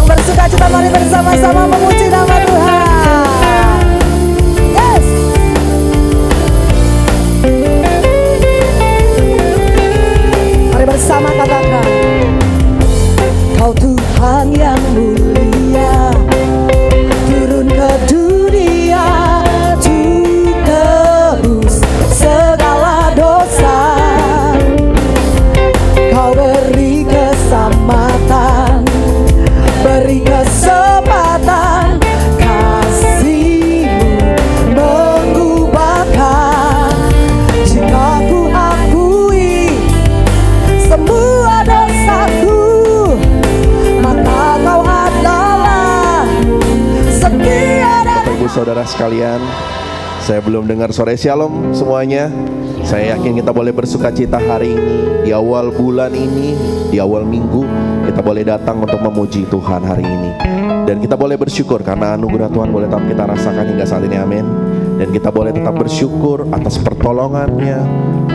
yang bersuka cita, mari bersama-sama memuji nama Tuhan. Yes. Mari bersama katakan, Kau Tuhan yang mulia, turun ke dunia untuk tebus segala dosa. Kau beri keselamatan, beri kesempatan, kasih-Mu mengubahkan. Jika ku akui semua dosaku, maka Kau adalah setia dan... Bapak Ibu Saudara sekalian, saya belum dengar sore shalom semuanya. Saya yakin kita boleh bersuka cita hari ini, di awal bulan ini, di awal minggu, kita boleh datang untuk memuji Tuhan hari ini. Dan kita boleh bersyukur karena anugerah Tuhan boleh tetap kita rasakan hingga saat ini, amin. Dan kita boleh tetap bersyukur atas pertolongannya,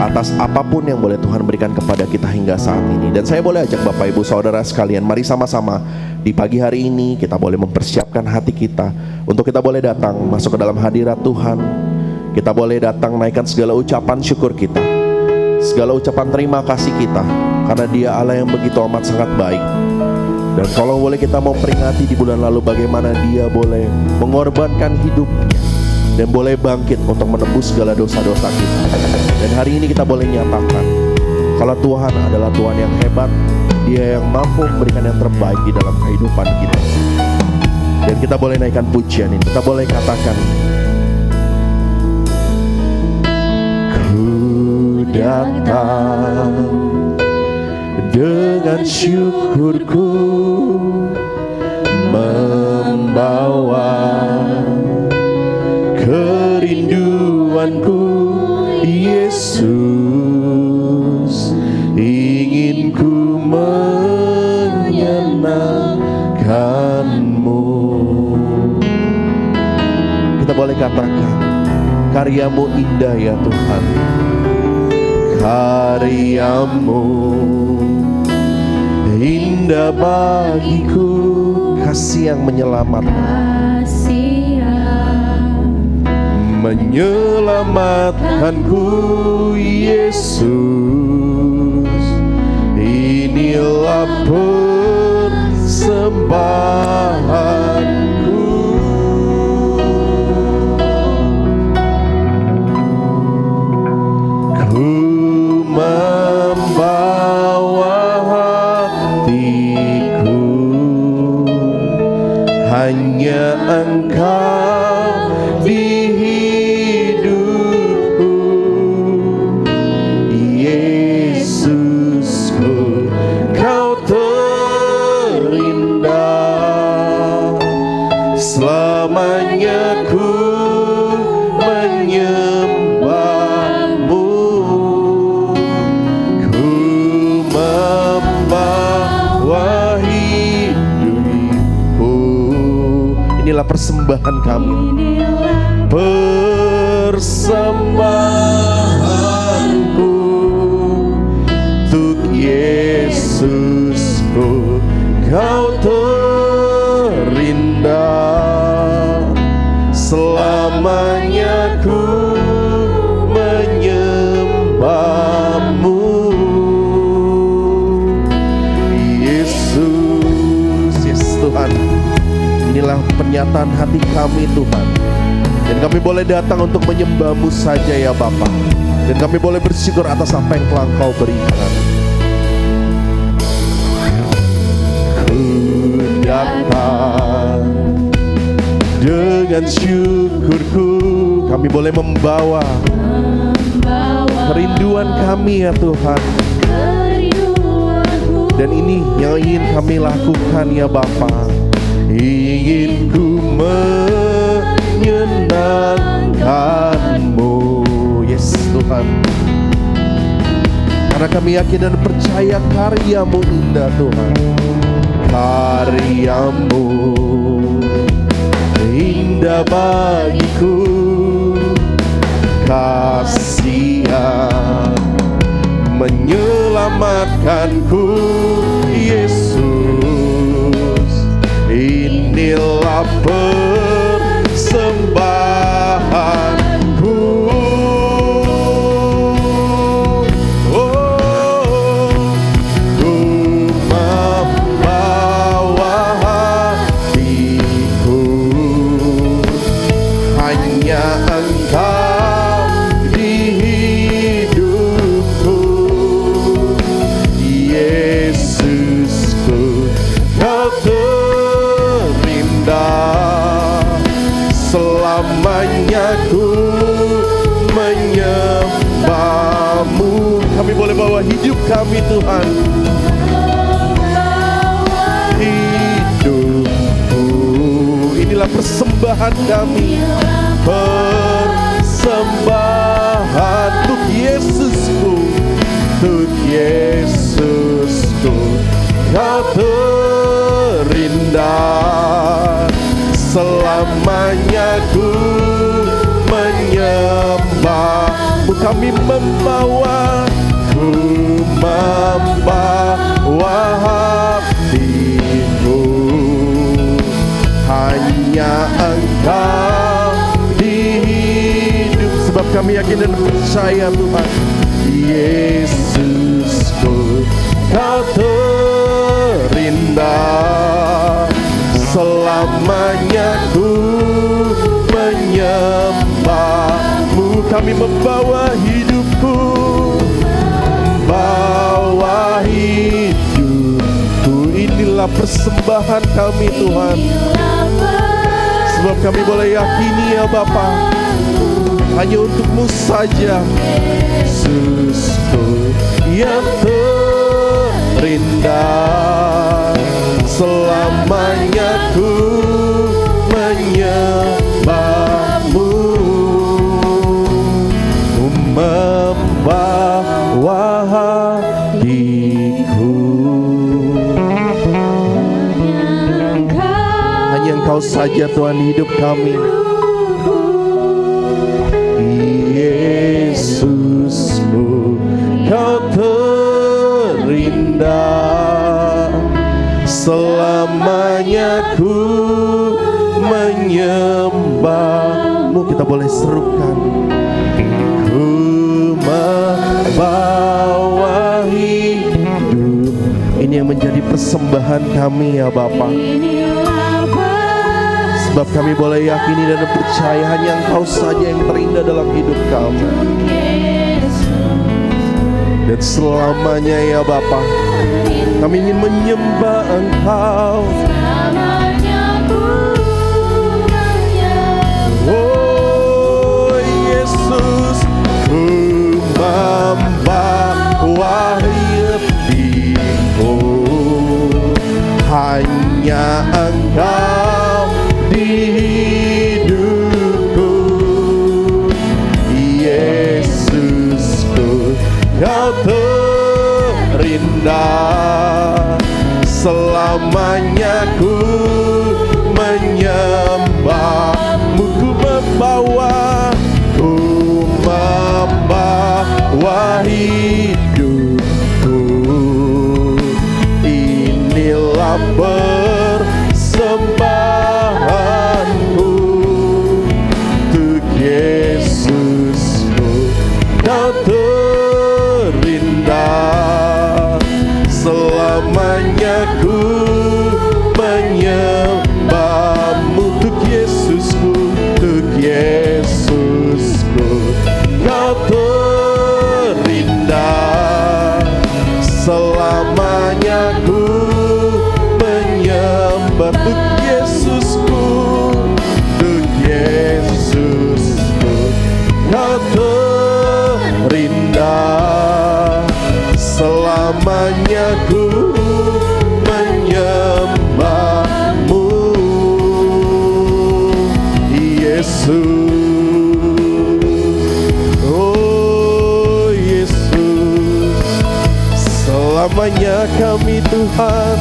atas apapun yang boleh Tuhan berikan kepada kita hingga saat ini. Dan saya boleh ajak Bapak Ibu Saudara sekalian, mari sama-sama di pagi hari ini kita boleh mempersiapkan hati kita untuk kita boleh datang masuk ke dalam hadirat Tuhan. Kita boleh datang naikkan segala ucapan syukur kita, segala ucapan terima kasih kita, karena Dia Allah yang begitu amat sangat baik. Dan kalau boleh kita mau peringati di bulan lalu bagaimana Dia boleh mengorbankan hidupnya dan boleh bangkit untuk menebus segala dosa-dosa kita. Dan hari ini kita boleh nyatakan kalau Tuhan adalah Tuhan yang hebat, Dia yang mampu memberikan yang terbaik di dalam kehidupan kita. Dan kita boleh naikkan pujian ini, kita boleh katakan, datang dengan syukurku, membawa kerinduanku, Yesus, ingin ku menyenangkan-Mu. Kita boleh katakan, karya-Mu indah ya Tuhan, karya-Mu indah bagiku, kasih yang menyelamatkan, menyelamatkanku, Yesus, inilah persembahanku. Membawa hatiku, hanya Engkau di hidupku, Yesusku, Kau terindah, selamanya ku inilah persembahan kami, persembahanku untuk Yesusku, Kau terindah, selamanya ku menyembah-Mu, Yesus. Yes Tuhan, inilah pernyataan hati kami Tuhan. Dan kami boleh datang untuk menyembah-Mu saja ya Bapa. Dan kami boleh bersyukur atas apa yang telah Engkau berikan. Ku datang dengan syukurku, kami boleh membawa kerinduan kami ya Tuhan. Dan ini yang ingin kami lakukan ya Bapa. Ingin ku menyenangkan-Mu, yes Tuhan. Karena kami yakin dan percaya karya-Mu indah Tuhan. Karya-Mu indah bagiku, kasih yang menyelamatkanku, Yesus, Tuhan. Hidupku, inilah persembahan kami, persembahan untuk Yesusku, untuk Yesusku. Kau terindah, selamanya ku menyembahmu. Kami membawa hatiku, hanya Engkau di hidup. Sebab kami yakin dan percaya Tuhan, Yesusku, Kau terindah, selamanya ku menyembahmu. Kami membawa hidupku, bawa hidupku. Inilah persembahan kami Tuhan. Sebab kami boleh yakini ya Bapa, hanya untuk-Mu saja, Yesusku yang terindah, selamanya ku menyembahmu, membawa hatiku. Hanya Engkau saja Tuhan hidup kami. Yesusku, Kau terindah, selamanya ku menyembahmu. Kita boleh serukan, ku membawa hidup. Ini yang menjadi persembahan kami ya Bapa. Sebab kami boleh yakini dan percaya hanya Engkau saja yang terindah dalam hidup kami. Dan selamanya ya Bapa, kami ingin menyembah Engkau. Oh Yesus, ku membawa hidupku, hanya Engkau di hidupku. Yesusku, Kau terindah, selamanya ku menyembahmu. Ku membawa hidupku. Inilah persembahanku untuk Yesusku. Kau terindah, selamanya ku menyembahmu. Untuk Yesusku, untuk Yesusku. Kau terindah, selamanya ku menyembah. Untuk Yesusku, untuk Yesusku. Kau terindah, selamanya ku menyembahmu. Yesus, oh Yesus, selamanya kami Tuhan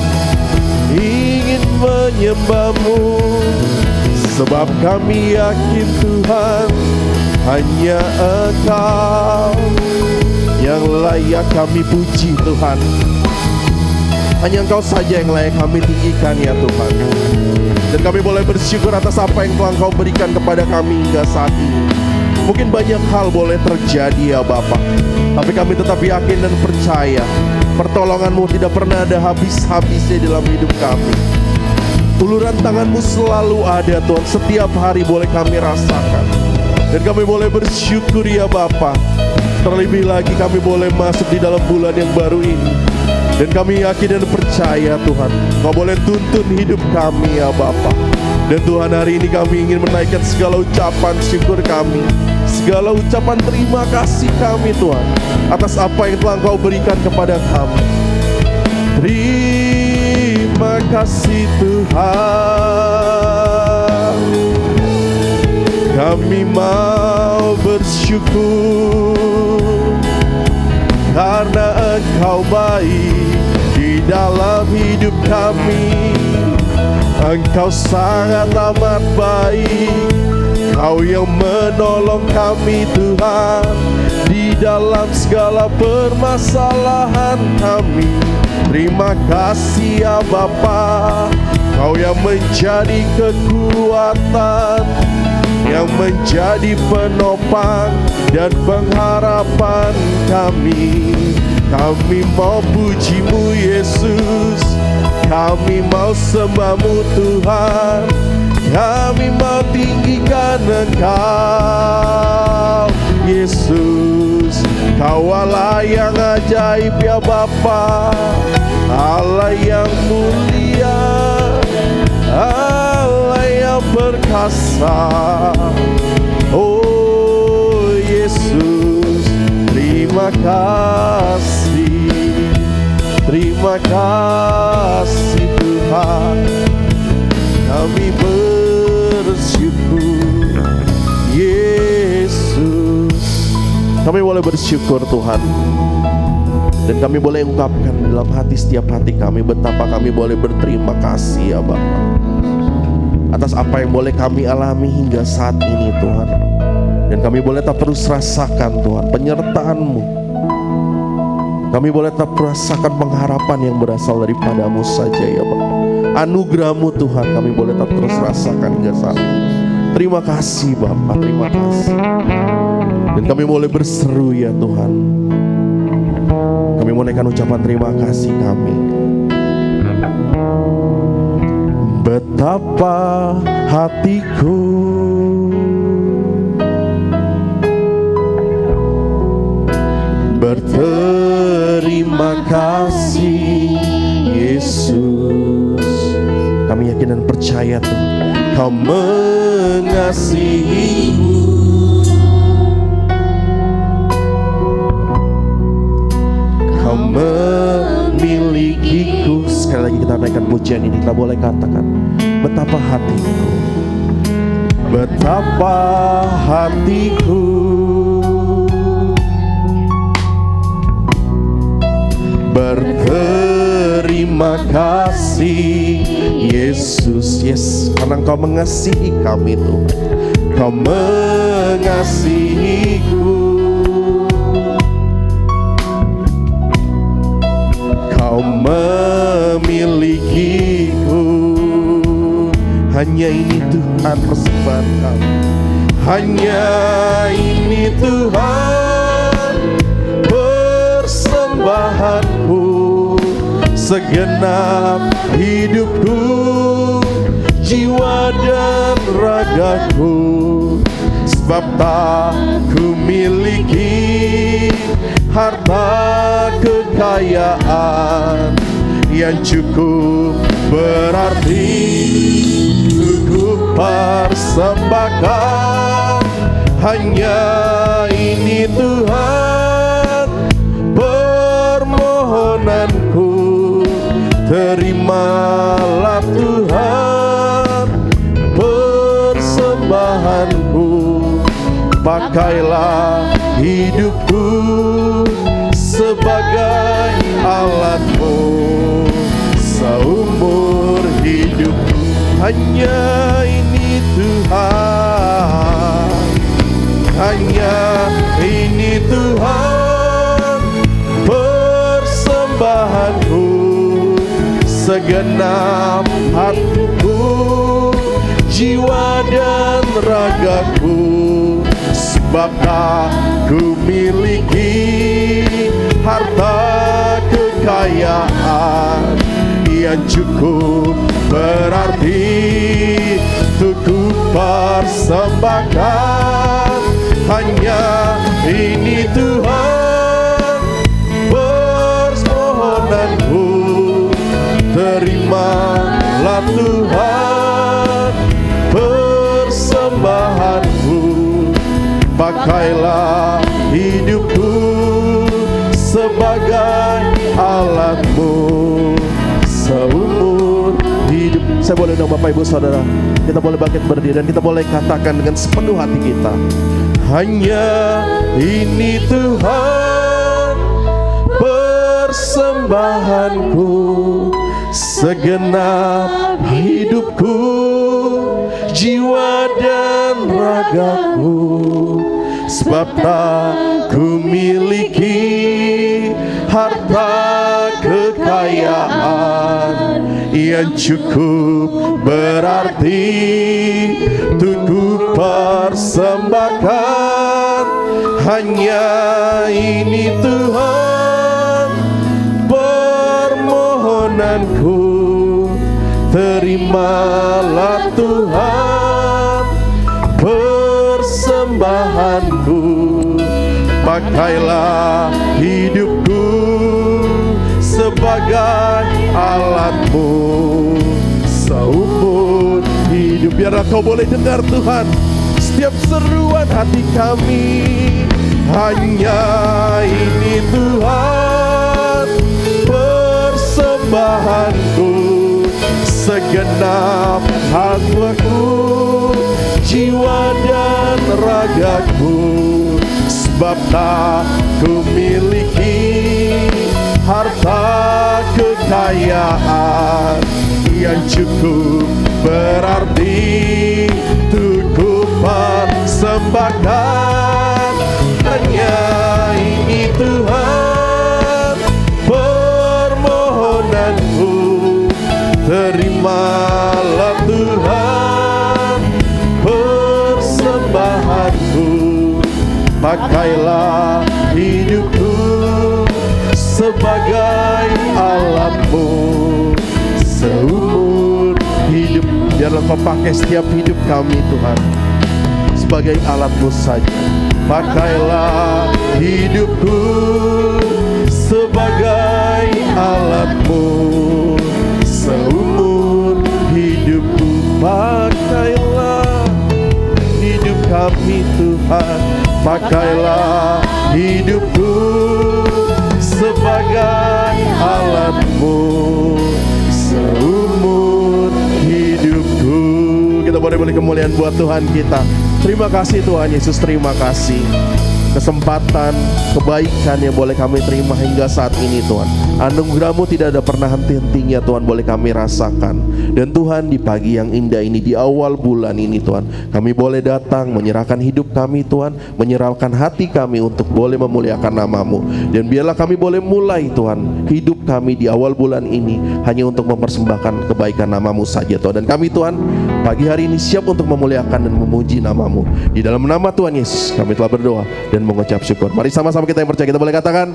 ingin menyembah-Mu. Sebab kami yakin Tuhan, hanya Engkau yang layak kami puji Tuhan. Hanya Engkau saja yang layak kami tinggikan ya Tuhan. Dan kami boleh bersyukur atas apa yang telah Engkau berikan kepada kami hingga saat ini. Mungkin banyak hal boleh terjadi ya Bapa, tapi kami tetap yakin dan percaya pertolongan-Mu tidak pernah ada habis-habisnya dalam hidup kami. Uluran tangan-Mu selalu ada Tuhan, setiap hari boleh kami rasakan. Dan kami boleh bersyukur ya Bapa. Terlebih lagi kami boleh masuk di dalam bulan yang baru ini. Dan kami yakin dan percaya Tuhan, Kau boleh tuntun hidup kami ya Bapa. Dan Tuhan, hari ini kami ingin menaikkan segala ucapan syukur kami, segala ucapan terima kasih kami Tuhan, atas apa yang telah Engkau berikan kepada kami. Terima kasih Tuhan, kami mau bersyukur karena Engkau baik di dalam hidup kami. Engkau sangat amat baik, Kau yang menolong kami Tuhan di dalam segala permasalahan kami. Terima kasih ya Bapa, Kau yang menjadi kekuatan, yang menjadi penopang dan pengharapan kami. Kami mau puji-Mu Yesus, kami mau sembah-Mu Tuhan, kami mau tinggikan Engkau Yesus. Kau Allah yang ajaib ya Bapa, Allah yang mulia, Allah yang perkasa. Oh Yesus, terima kasih, terima kasih Tuhan. Kami bersyukur Yesus. Kami boleh bersyukur Tuhan, dan kami boleh ungkapkan dalam hati setiap hati kami betapa kami boleh berterima kasih ya Bapa, atas apa yang boleh kami alami hingga saat ini Tuhan. Dan kami boleh tak terus rasakan Tuhan penyertaan-Mu. Kami boleh tak merasakan pengharapan yang berasal daripada-Mu saja ya Bapa. Anugerah-Mu Tuhan kami boleh tak terus rasakan hingga saat ini. Terima kasih Bapa, terima kasih. Dan kami boleh berseru ya Tuhan, kami menaikkan ucapan terima kasih kami. Betapa hatiku berterima kasih Yesus. Kami yakin dan percaya Tuhan, Kau mengasihiku, Kau memilikiku. Sekali lagi kita naikkan pujian ini, kita boleh katakan betapa hatiku, betapa hatiku berterima kasih Yesus. Yes, karena Engkau mengasihi kami Tuhan, Kau mengasihiku, Kau memilikiku. Hanya ini Tuhan persembahan kami, hanya ini Tuhan persembahanku. Segenap hidupku, jiwa dan ragaku, sebab tak ku miliki harta kekayaan yang cukup berarti ku persembahkan. Hanya ini Tuhan permohonanku, terimalah Tuhan persembahanku. Pakailah hidupku sebagai alat-Mu seumur hidupku. Hanya ini Tuhan, hanya ini Tuhan persembahanku. Segenap hatiku, jiwa dan ragaku, sebab tak ku miliki harta kekayaan yang cukup berarti untuk ku persembahkan. Hanya ini Tuhan permohonanku, terimalah Tuhan persembahanku. Pakailah hidupku sebagai alatmu seumur hidup. Saya boleh undang Bapak Ibu Saudara, kita boleh bangkit berdiri dan kita boleh katakan dengan sepenuh hati kita, hanya ini Tuhan persembahanku, segenap hidupku, jiwa dan ragaku. Sebab tak ku miliki harta kekayaan yang cukup berarti untuk ku persembahkan. Hanya ini Tuhan permohonanku, terimalah Tuhan persembahanku. Pakailah hidupku sebagai alatmu seumur hidup. Biarlah kau boleh dengar Tuhan setiap seruan hati kami. Hanya ini Tuhan persembahanku, segenap hatiku, jiwa dan ragaku. Sebab tak ku miliki harta kekayaan yang cukup berarti untuk ku persembahkan. Hanya ini Tuhan permohonanku, terimalah Tuhan persembahanku. Pakailah hidupku sebagai alatmu seumur hidup. Biarlah kau pakai setiap hidup kami Tuhan sebagai alatmu saja. Pakailah hidupku sebagai alatmu seumur hidupku. Pakailah hidup kami Tuhan, pakailah hidupku sebagai alatmu seumur hidupku. Kita boleh beri kemuliaan buat Tuhan kita. Terima kasih Tuhan Yesus, terima kasih kesempatan, kebaikan yang boleh kami terima hingga saat ini Tuhan. Anugerah-Mu tidak ada pernah henti-hentinya Tuhan, boleh kami rasakan. Dan Tuhan, di pagi yang indah ini, di awal bulan ini Tuhan, kami boleh datang menyerahkan hidup kami Tuhan, menyerahkan hati kami untuk boleh memuliakan nama-Mu. Dan biarlah kami boleh mulai Tuhan hidup kami di awal bulan ini hanya untuk mempersembahkan kebaikan nama-Mu saja Tuhan. Dan kami Tuhan pagi hari ini siap untuk memuliakan dan memuji nama-Mu. Di dalam nama Tuhan Yesus kami telah berdoa dan mengucap syukur. Mari sama-sama kita yang percaya, kita boleh katakan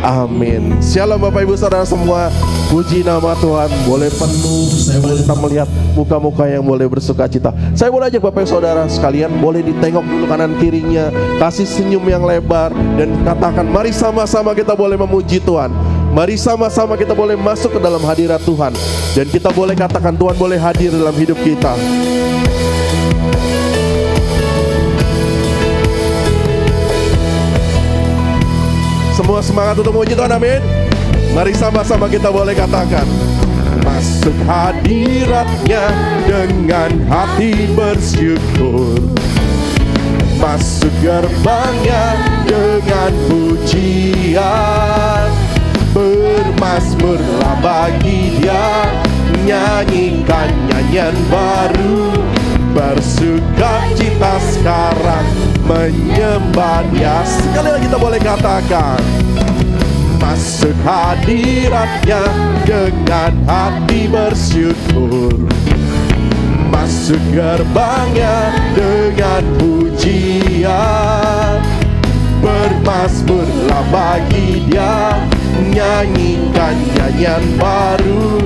amin. Shalom Bapak Ibu Saudara semua, puji nama Tuhan. Boleh penuh, saya boleh kita melihat muka-muka yang boleh bersuka cita. Saya boleh ajak Bapak Ibu Saudara sekalian, boleh ditengok dulu kanan kirinya, kasih senyum yang lebar dan katakan mari sama-sama kita boleh memuji Tuhan. Mari sama-sama kita boleh masuk ke dalam hadirat Tuhan. Dan kita boleh katakan Tuhan boleh hadir dalam hidup kita. Semua semangat untuk memuji Tuhan, amin. Mari sama-sama kita boleh katakan, masuk hadiratnya dengan hati bersyukur, masuk gerbangnya dengan pujian, bermazmurlah bagi Dia, nyanyikan nyanyian baru, bersuka cita sekarang menyembah Dia. Sekali lagi kita boleh katakan, masuk hadiratnya dengan hati bersyukur, masuk gerbangnya dengan pujian, bermazmurlah bagi Dia, nyanyikan nyanyian baru,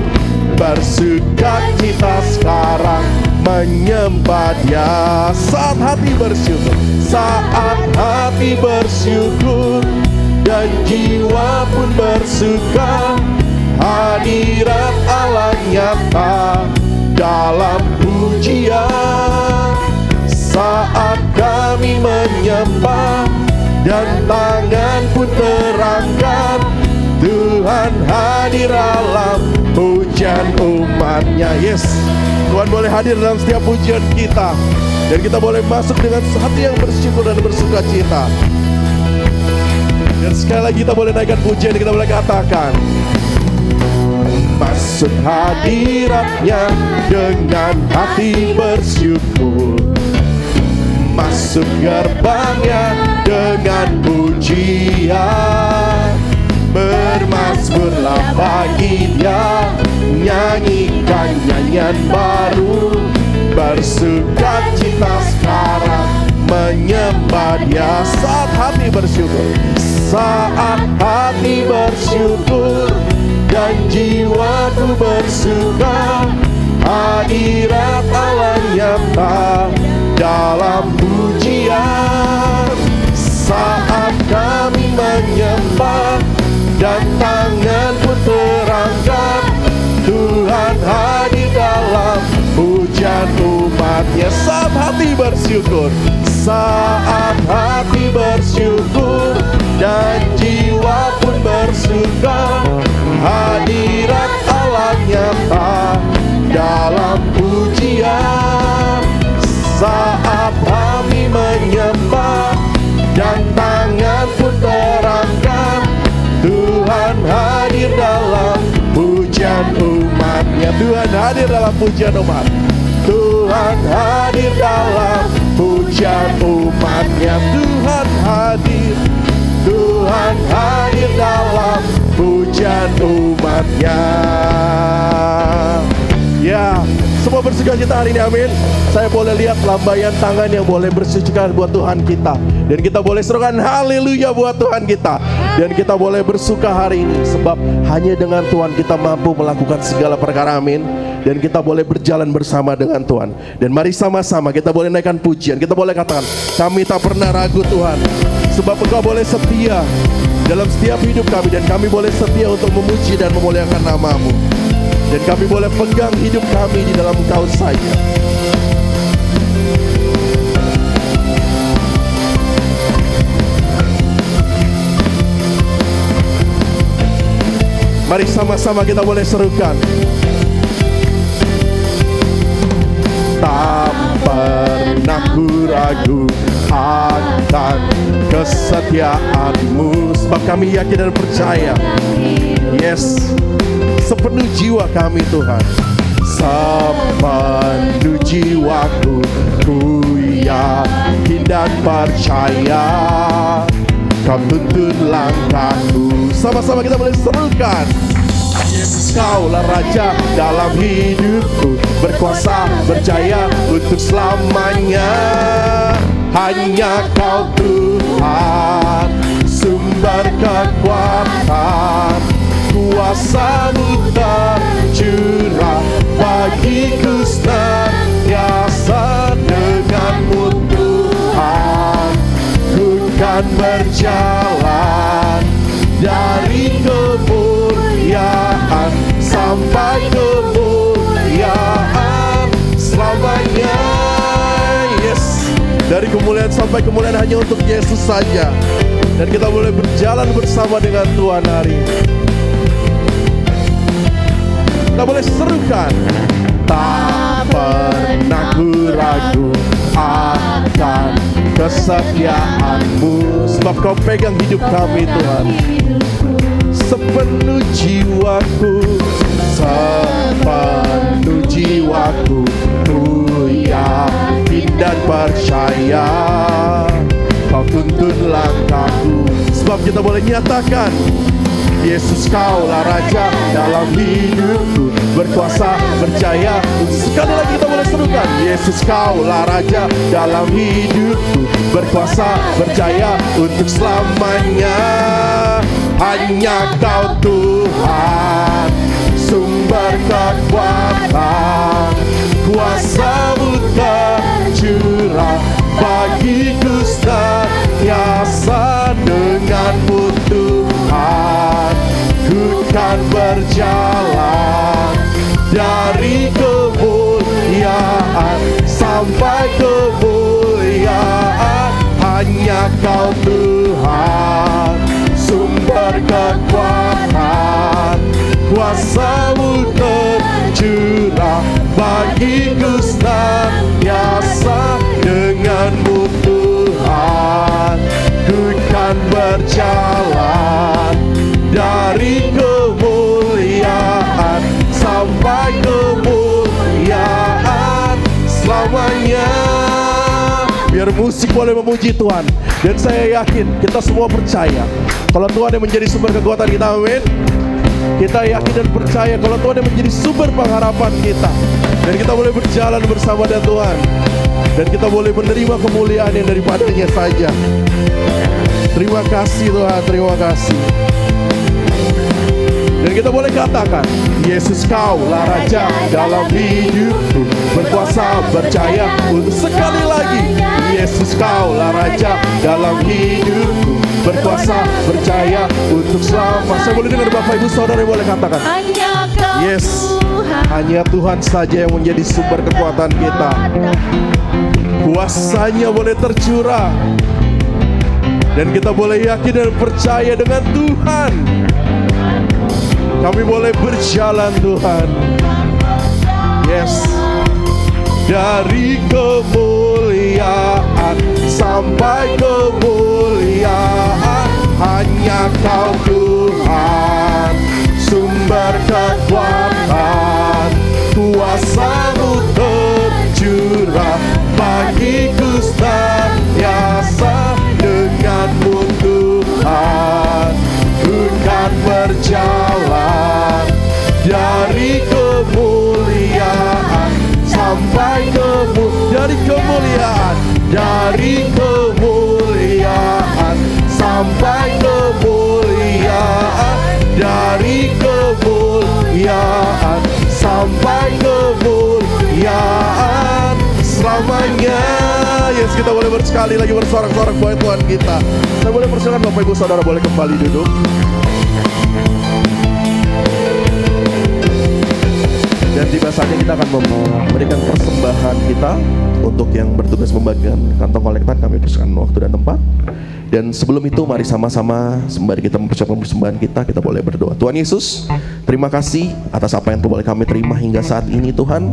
bersuka cita sekarang menyembah Dia. Saat hati bersyukur, saat hati bersyukur dan jiwa pun bersuka, hadirat Allah nyata dalam pujian. Saat kami menyembah dan tangan pun terangkat. Tuhan hadir dalam pujian umatnya. Yes, Tuhan boleh hadir dalam setiap pujian kita, dan kita boleh masuk dengan hati yang bersyukur dan bersuka cita. Dan sekali lagi kita boleh naikkan pujian, kita boleh katakan, masuk hadiratnya dengan hati bersyukur, masuk gerbangnya dengan pujian, bermazmurlah bagi Dia, nyanyikan nyanyian baru, bersuka cita sekarang menyembah Dia. Saat hati bersyukur, saat hati bersyukur dan jiwaku bersuka, hadirat Allah nyata dalam pujian. Saat kami menyembah dan tangan pun terangkat, Tuhan hadir dalam pujian umatnya. Saat hati bersyukur, saat hati bersyukur dan jiwa pun bersuka, hadirat Allah nyata dalam pujian. Saat kami menyembah dan tangan pun terangkat, Tuhan hadir dalam pujian umatnya. Tuhan hadir dalam pujian umat. Tuhan hadir dalam pujian umatnya. Tuhan hadir. Tuhan hadir dalam pujian umatnya. Ya, semua bersuka cita hari ini, amin. Saya boleh lihat lambaian tangan yang boleh bersuka buat Tuhan kita, dan kita boleh serukan haleluya buat Tuhan kita. Dan kita boleh bersuka hari ini, sebab hanya dengan Tuhan kita mampu melakukan segala perkara, amin. Dan kita boleh berjalan bersama dengan Tuhan. Dan mari sama-sama kita boleh naikkan pujian. Kita boleh katakan, kami tak pernah ragu Tuhan, sebab Engkau boleh setia dalam setiap hidup kami, dan kami boleh setia untuk memuji dan memuliakan nama-Mu. Dan kami boleh pegang hidup kami di dalam Engkau saja. Mari sama-sama kita boleh serukan, tak pernah ku ragu akan kesetiaan-Mu, sebab kami yakin dan percaya. Yes, sepenuh jiwa kami Tuhan, sepenuh jiwaku ku yakin dan percaya, Kau tuntun langkahku. Sama-sama kita boleh serukan, Yesus Kaulah Raja dalam hidupku, berkuasa berjaya untuk selamanya. Hanya Kau Tuhan, sumber kekuatan, kuasa-Mu tercurah bagiku senantiasa. Dengan-Mu Tuhan, ku kan berjalan dari kemuliaan sampai kemuliaan selamanya. Yes, dari kemuliaan sampai kemuliaan hanya untuk Yesus saja. Dan kita boleh berjalan bersama dengan Tuhan hari ini. Kita boleh serukan, tak pernah ku ragu akan kesetiaan-Mu, sebab Kau pegang hidup kami Tuhan. Sepenuh jiwaku, sepenuh jiwaku ku yakin dan percaya, Kau tuntun langkahku. Sebab kita boleh nyatakan, Yesus Kaulah Raja dalam hidupku, berkuasa berjaya. Sekali lagi kita boleh serukan, Yesus Kaulah Raja dalam hidupku, berkuasa berjaya untuk selamanya. Hanya Kau Tuhan, sumber kekuatan, kuasa-Mu tercurah bagiku senantiasa. Dengan-Mu Tuhan, ku kan berjalan dari kemuliaan sampai kemuliaan. Hanya Kau Tuhan, kuasa-Mu tercurah bagiku senantiasa. Dengan-Mu Tuhan, ku kan berjalan dari kemuliaan sampai kemuliaan selamanya. Biar musik boleh memuji Tuhan. Dan saya yakin kita semua percaya kalau Tuhan yang menjadi sumber kekuatan kita, amin. Kita yakin dan percaya kalau Tuhan yang menjadi sumber pengharapan kita. Dan kita boleh berjalan bersama dengan Tuhan. Dan kita boleh menerima kemuliaan yang daripadanya saja. Terima kasih Tuhan, terima kasih. Dan kita boleh katakan, Yesus Kaulah Raja dalam hidupku, berkuasa percaya untuk sekali lagi. Yesus Kaulah Raja dalam hidupku, berkuasa percaya untuk selama. Saya boleh dengar Bapak Ibu Saudara yang boleh katakan, yes, hanya Tuhan saja yang menjadi sumber kekuatan kita. Kuasanya boleh tercurah, dan kita boleh yakin dan percaya dengan Tuhan. Kami boleh berjalan Tuhan. Yes. Dari kemuliaan sampai kemuliaan, hanya Kau Tuhan, sumber kekuatan. Kuasa-Mu tercurah bagiku senantiasa. Dengan-Mu Tuhan, ku kan berjalan dari kemuliaan sampai dari kemuliaan, dari kemuliaan sampai kemuliaan, dari kemuliaan sampai kemuliaan selamanya. Yes, kita boleh bersekali lagi bersorak-sorak buat Tuhan kita. Saya boleh persilakan Bapak Ibu Saudara boleh kembali duduk. Dan tiba saatnya kita akan memberikan persembahan kita untuk yang bertugas membagikan kantong kolektan. Kami persilakan waktu dan tempat. Dan sebelum itu mari sama-sama sembari kita mempersiapkan persembahan kita boleh berdoa. Tuhan Yesus, terima kasih atas apa yang boleh kami terima hingga saat ini Tuhan.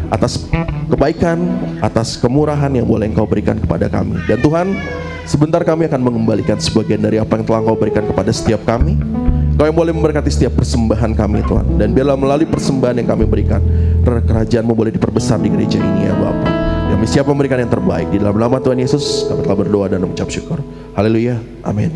Atas kebaikan, atas kemurahan yang boleh Engkau berikan kepada kami. Dan Tuhan, sebentar kami akan mengembalikan sebagian dari apa yang telah Engkau berikan kepada setiap kami. Engkau yang boleh memberkati setiap persembahan kami Tuhan. Dan biarlah melalui persembahan yang kami berikan, kerajaan-Mu boleh diperbesar di gereja ini ya Bapa. Kami siap memberikan yang terbaik. Di dalam nama Tuhan Yesus kami telah berdoa dan mengucap syukur. Haleluya, amin.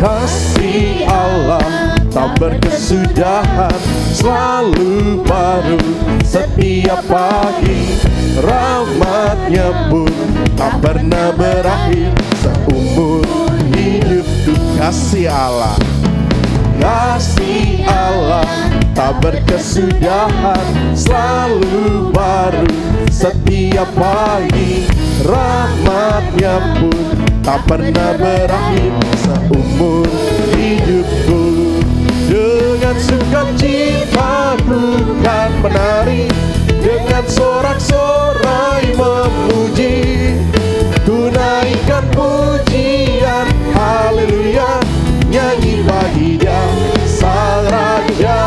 Kasih Allah tak berkesudahan, selalu baru setiap pagi. Rahmat-Nya pun tak pernah berakhir seumur hidupku. Kasih Allah, kasih Allah tak berkesudahan, selalu baru setiap pagi. Rahmat-Nya pun tak pernah berakhir seumur hidupku. Dengan sukacita ku kan menari, dengan sorak-sorai memuji. Ku naikkan pujian, haleluya, nyanyi bagi Dia Sang Raja,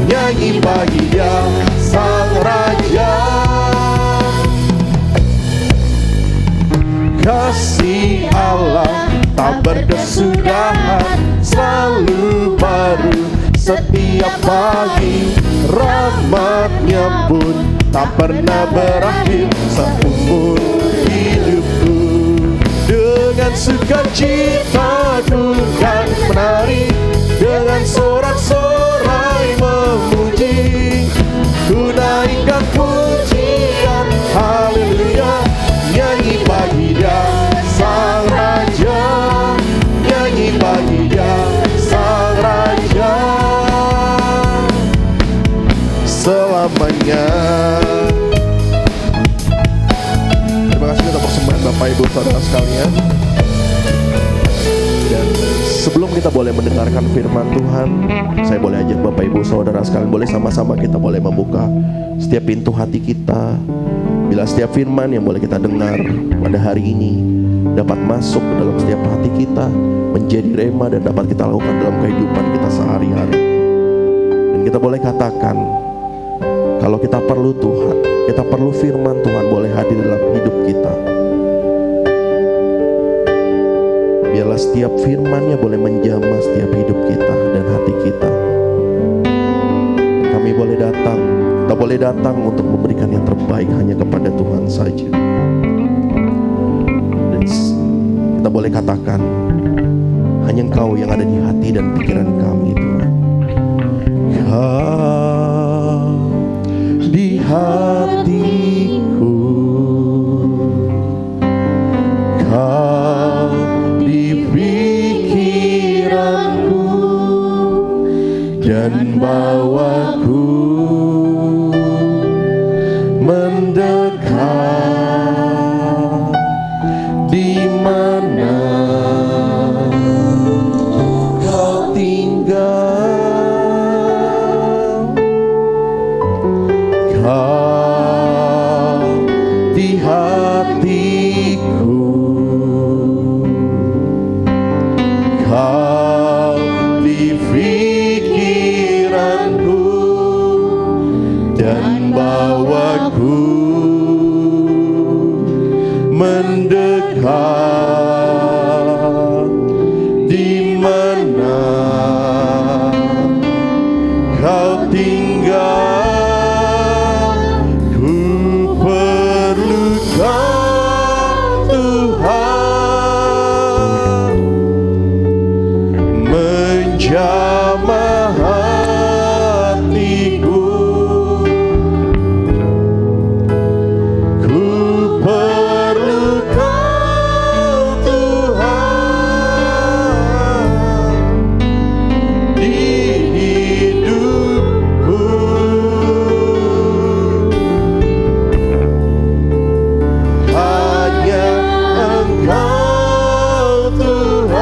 nyanyi bagi Dia Sang Raja. Kasih Allah tak berkesudahan, selalu baru setiap pagi. Rahmat-Nya pun tak pernah berakhir seumur hidupku. Dengan sukacita ku kan menari, dengan sorak-sorai memuji. Ku naikkan pujian, haleluya, nyanyi bagi Dia Sang Raja, nyanyi bagi Dia Sang Raja selamanya. Terima kasih untuk persembahan Bapak Ibu Saudara sekalian. Dan Sebelum kita boleh mendengarkan firman Tuhan, saya boleh ajak Bapak Ibu Saudara sekalian, boleh sama-sama kita boleh membuka setiap pintu hati kita. Bila setiap firman yang boleh kita dengar pada hari ini dapat masuk ke dalam setiap hati kita, menjadi rema dan dapat kita lakukan dalam kehidupan kita sehari-hari. Dan kita boleh katakan, kalau kita perlu Tuhan, kita perlu firman Tuhan boleh hadir dalam hidup kita. Biarlah setiap firman-Nya boleh menjamah setiap hidup kita dan hati kita. Dan kami boleh datang, kita boleh datang untuk memberikan yang terbaik hanya kepada Tuhan saja. Dan kita boleh katakan, hanya Engkau yang ada di hati dan pikiran kami, Tuhan. Kau di hatiku, Kau di pikiranku, dan bawaku mendekat di mana Kau tinggal. Kau di hatiku, Kau di pikiranku, dan bawaku mendekat di mana Kau tinggal. Ku perlu Kau, Tuhan, menjamah hatiku. Ku perlu Kau, Tuhan, di hidupku. Hanya Engkau, Tuhan,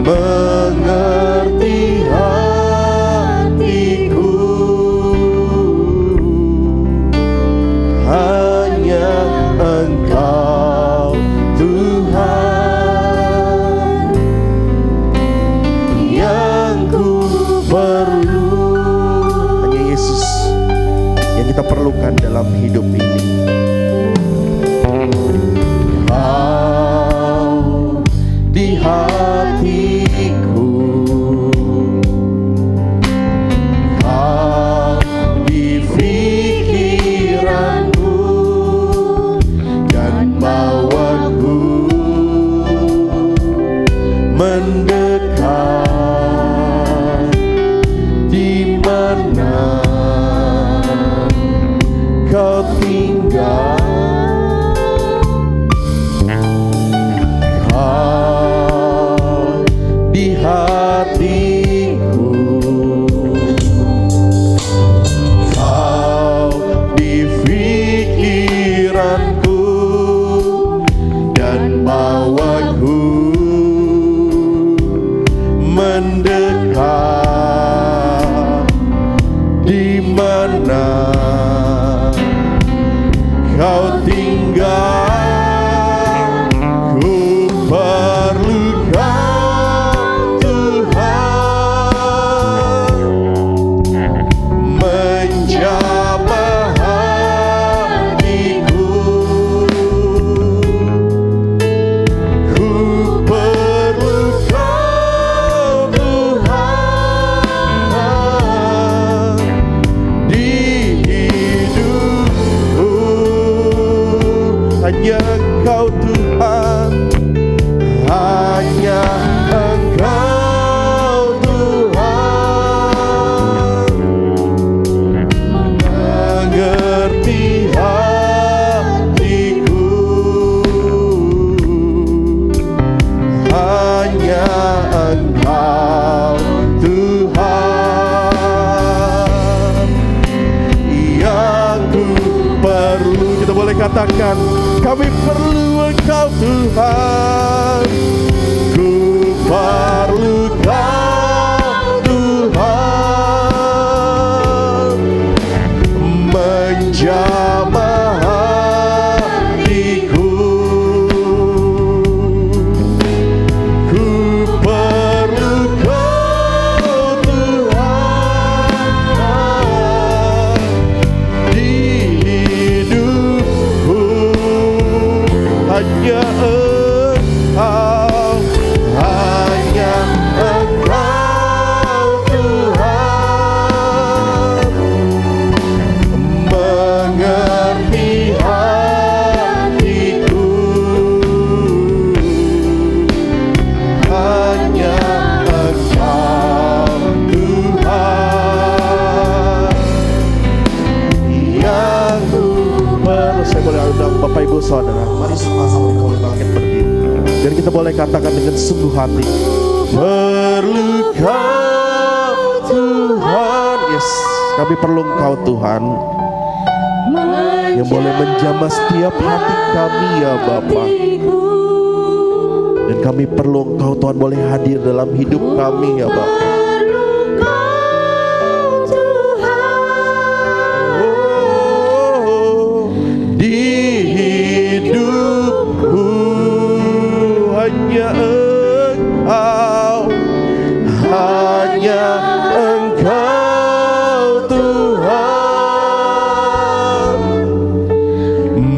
mengerti hatiku. Hanya Engkau, Tuhan, yang ku perlu. Hanya Yesus yang kita perlukan dalam hidup ini. Kau di hatiku, Kau di pikiranku, dan bawaku mendekat di mana Kau tinggal. Kau di hatiku, Kau di pikiranku, dan bawaku mendekat di mana Kau tinggal. Ku perlu Kau, Tuhan, menjamah hatiku. Ku perlu Kau, Tuhan, di hidupku. Hanya Engkau, Tuhan, hanya Engkau, Tuhan, mengerti hatiku. Hanya Engkau, Tuhan, yang ku perlu. Kita boleh katakan, kami perlu Engkau, Tuhan. Ku perlu Kau Tuhan, menjamah hatiku. Ku perlu Kau Tuhan di hidupku. Hanya Engkau, hanya Engkau Tuhan, mengerti hatiku. Hanya Engkau Tuhan yang ku perlu. Saya boleh undang Bapak Ibu Saudara, mari sama-sama kita boleh bangkit berdiri dan kita boleh katakan dengan sungguh hati, perlu Kau Tuhan. Yes, kami perlu Engkau Tuhan yang boleh menjamah setiap hati kami ya Bapa. Dan kami perlu Engkau Tuhan boleh hadir dalam hidup kami ya Bapa. Oh, di hidupku hanya Engkau, hanya Engkau Tuhan,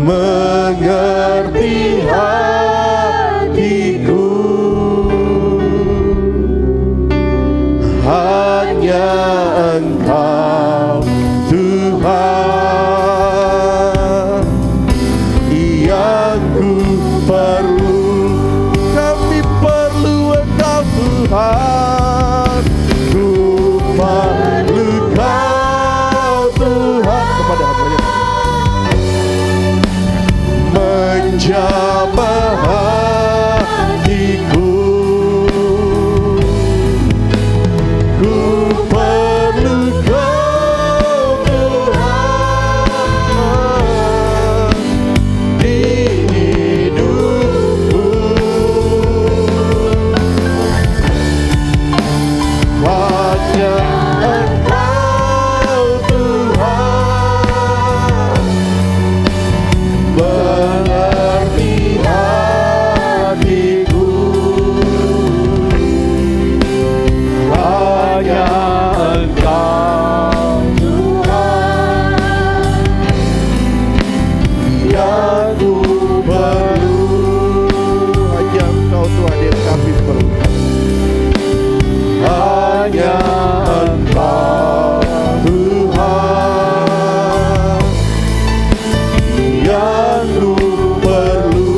mengerti hatiku. Hanya Engkau Tuhan yang ku perlu. Kami perlu Engkau Tuhan. Ku perlu Kau Tuhan. Kepada hamba-Nya menjamah hatiku. Ku perlu Kau Tuhan di hidupku. Hanya Engkau Tuhan, mengerti hatiku. Hanya Engkau Tuhan yang ku perlu. Hanya Engkau Tuhan yang kami perlu. Hanya Engkau Tuhan yang ku perlu.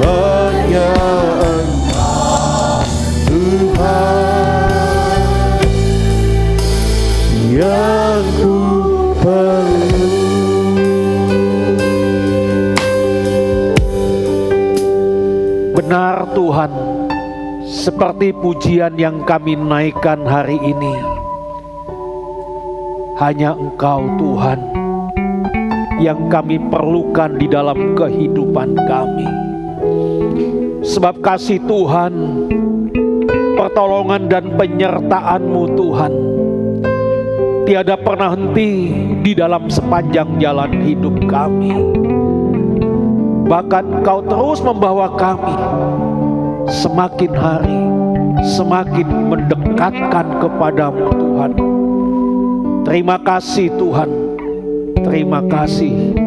Hanya Engkau Tuhan yang ku perlu. Benar Tuhan, seperti pujian yang kami naikkan hari ini, hanya Engkau Tuhan yang kami perlukan di dalam kehidupan kami. Sebab kasih Tuhan, pertolongan dan penyertaan-Mu Tuhan tiada pernah henti di dalam sepanjang jalan hidup kami. Bahkan Kau terus membawa kami semakin hari semakin mendekatkan kepadamu Tuhan. Terima kasih Tuhan, terima kasih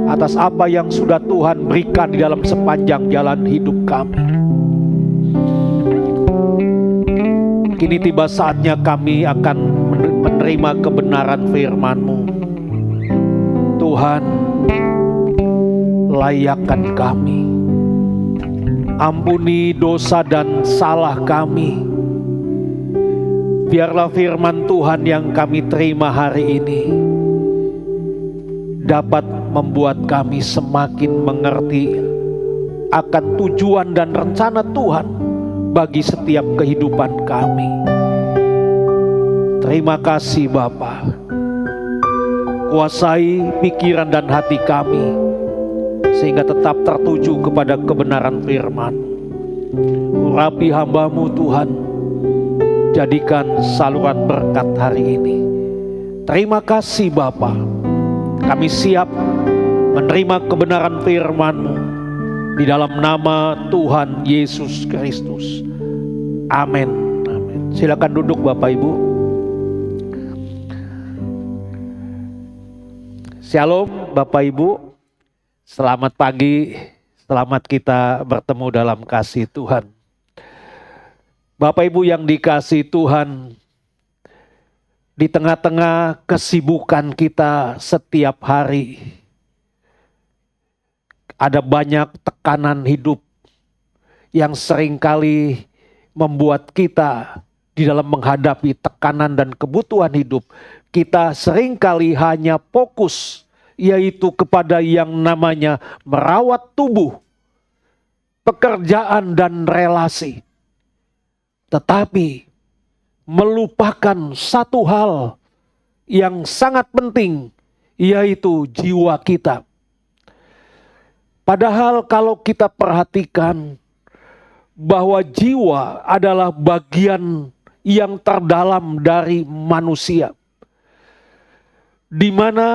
atas apa yang sudah Tuhan berikan di dalam sepanjang jalan hidup kami. Kini tiba saatnya kami akan menerima kebenaran firman-Mu. Tuhan, layakkan kami, ampuni dosa dan salah kami. Biarlah firman Tuhan yang kami terima hari ini dapat membuat kami semakin mengerti akan tujuan dan rencana Tuhan bagi setiap kehidupan kami. Terima kasih Bapa. Kuasai pikiran dan hati kami, sehingga tetap tertuju kepada kebenaran firman. Urapi hamba-Mu Tuhan, jadikan saluran berkat hari ini. Terima kasih Bapa, kami siap menerima kebenaran firman-Mu di dalam nama Tuhan Yesus Kristus. Amin. Amin. Silakan duduk Bapak Ibu. Shalom Bapak Ibu. Selamat pagi. Selamat kita bertemu dalam kasih Tuhan. Bapak Ibu yang dikasihi Tuhan, di tengah-tengah kesibukan kita setiap hari, ada banyak tekanan hidup yang seringkali membuat kita di dalam menghadapi tekanan dan kebutuhan hidup, kita seringkali hanya fokus yaitu kepada yang namanya merawat tubuh, pekerjaan dan relasi. Tetapi melupakan satu hal yang sangat penting, yaitu jiwa kita. Padahal kalau kita perhatikan bahwa jiwa adalah bagian yang terdalam dari manusia, di mana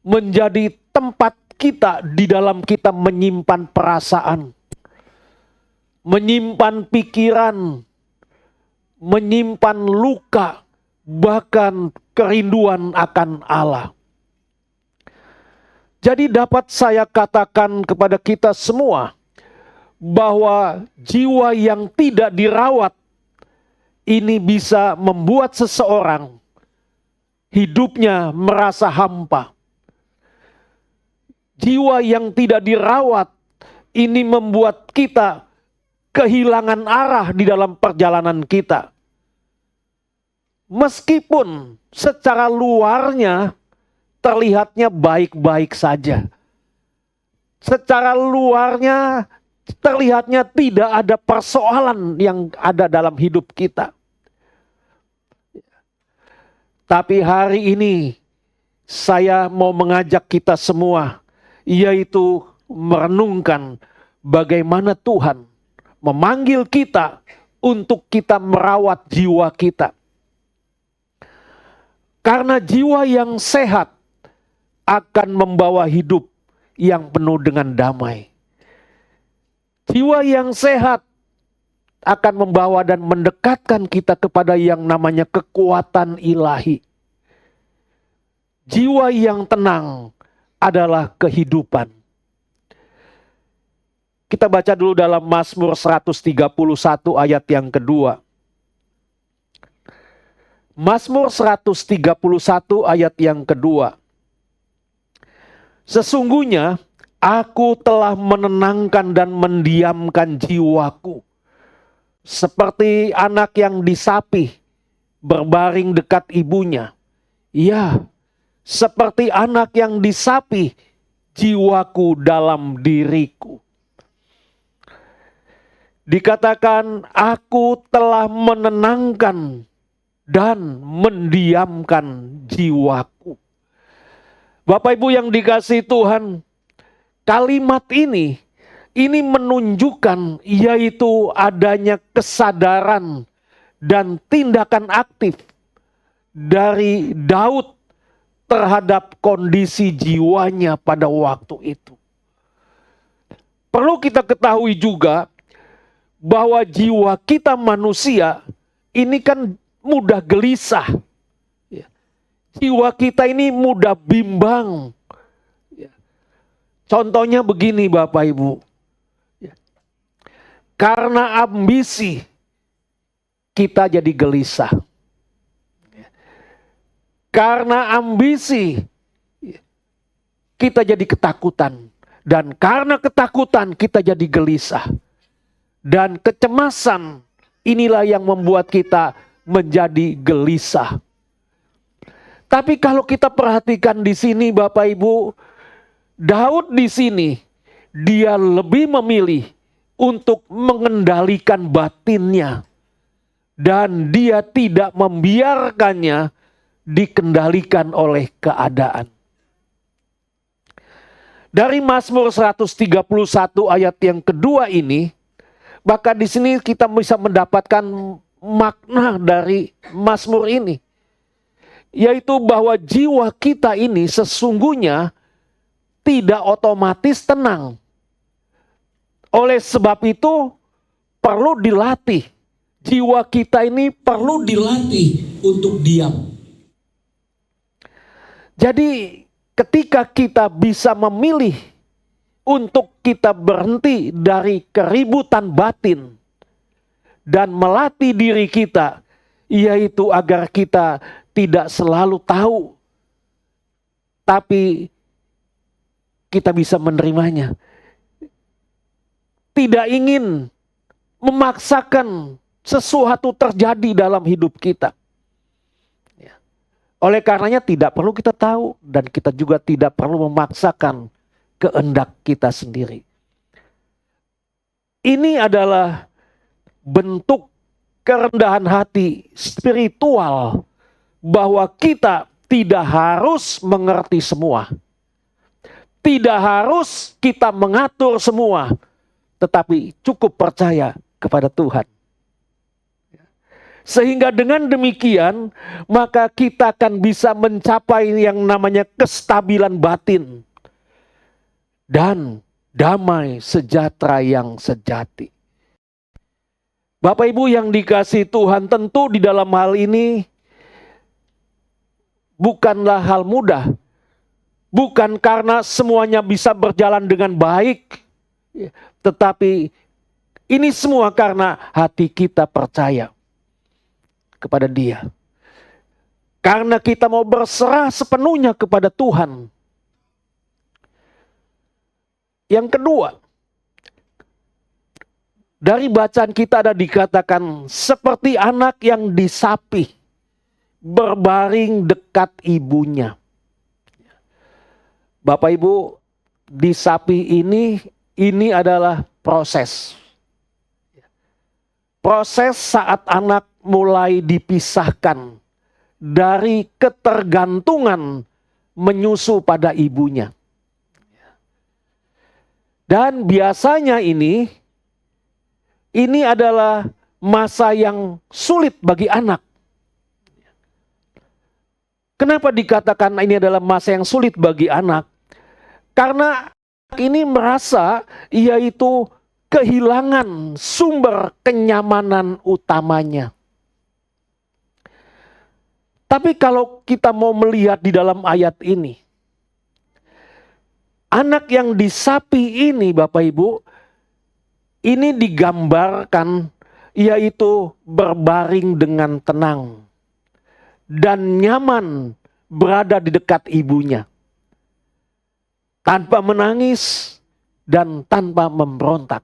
menjadi tempat kita di dalam kita menyimpan perasaan, menyimpan pikiran, menyimpan luka, bahkan kerinduan akan Allah. Jadi dapat saya katakan kepada kita semua bahwa jiwa yang tidak dirawat ini bisa membuat seseorang hidupnya merasa hampa. Jiwa yang tidak dirawat ini membuat kita kehilangan arah di dalam perjalanan kita. Meskipun secara luarnya terlihatnya baik-baik saja. Secara luarnya terlihatnya tidak ada persoalan yang ada dalam hidup kita. Tapi hari ini saya mau mengajak kita semua, yaitu merenungkan bagaimana Tuhan memanggil kita untuk kita merawat jiwa kita. Karena jiwa yang sehat akan membawa hidup yang penuh dengan damai. Jiwa yang sehat akan membawa dan mendekatkan kita kepada yang namanya kekuatan ilahi. Jiwa yang tenang adalah kehidupan. Kita baca dulu dalam Mazmur 131 ayat yang kedua. Mazmur 131 ayat yang kedua. Sesungguhnya aku telah menenangkan dan mendiamkan jiwaku, seperti anak yang disapih berbaring dekat ibunya. Ya, seperti anak yang disapih jiwaku dalam diriku. Dikatakan aku telah menenangkan dan mendiamkan jiwaku. Bapak Ibu yang dikasihi Tuhan, kalimat ini menunjukkan yaitu adanya kesadaran dan tindakan aktif dari Daud terhadap kondisi jiwanya pada waktu itu. Perlu kita ketahui juga bahwa jiwa kita manusia ini kan mudah gelisah. Jiwa kita ini mudah bimbang. Contohnya begini Bapak Ibu. Karena ambisi kita jadi gelisah. Karena ambisi kita jadi ketakutan. Dan karena ketakutan kita jadi gelisah. Dan kecemasan inilah yang membuat kita menjadi gelisah. Tapi kalau kita perhatikan di sini Bapak Ibu, Daud di sini dia lebih memilih untuk mengendalikan batinnya dan dia tidak membiarkannya dikendalikan oleh keadaan. Dari Mazmur 131 ayat yang kedua ini, maka di sini kita bisa mendapatkan makna dari Mazmur ini, yaitu bahwa jiwa kita ini sesungguhnya tidak otomatis tenang. Oleh sebab itu perlu dilatih. Jiwa kita ini perlu dilatih untuk diam. Jadi ketika kita bisa memilih untuk kita berhenti dari keributan batin dan melatih diri kita, yaitu agar kita tidak selalu tahu, tapi kita bisa menerimanya. Tidak ingin memaksakan sesuatu terjadi dalam hidup kita. Oleh karenanya tidak perlu kita tahu dan kita juga tidak perlu memaksakan kehendak kita sendiri. Ini adalah bentuk kerendahan hati spiritual bahwa kita tidak harus mengerti semua. Tidak harus kita mengatur semua, tetapi cukup percaya kepada Tuhan. Sehingga dengan demikian, maka kita akan bisa mencapai yang namanya kestabilan batin dan damai sejahtera yang sejati. Bapak Ibu yang dikasihi Tuhan, tentu di dalam hal ini bukanlah hal mudah. Bukan karena semuanya bisa berjalan dengan baik, tetapi ini semua karena hati kita percaya kepada Dia. Karena kita mau berserah sepenuhnya kepada Tuhan. Yang kedua, dari bacaan kita ada dikatakan seperti anak yang disapi berbaring dekat ibunya. Bapak Ibu, disapi ini adalah proses. Proses saat anak mulai dipisahkan dari ketergantungan menyusu pada ibunya. Dan biasanya ini adalah masa yang sulit bagi anak. Kenapa dikatakan ini adalah masa yang sulit bagi anak? Karena anak ini merasa yaitu kehilangan sumber kenyamanan utamanya. Tapi kalau kita mau melihat di dalam ayat ini, anak yang disapi ini Bapak Ibu, ini digambarkan yaitu berbaring dengan tenang dan nyaman berada di dekat ibunya. Tanpa menangis dan tanpa memberontak.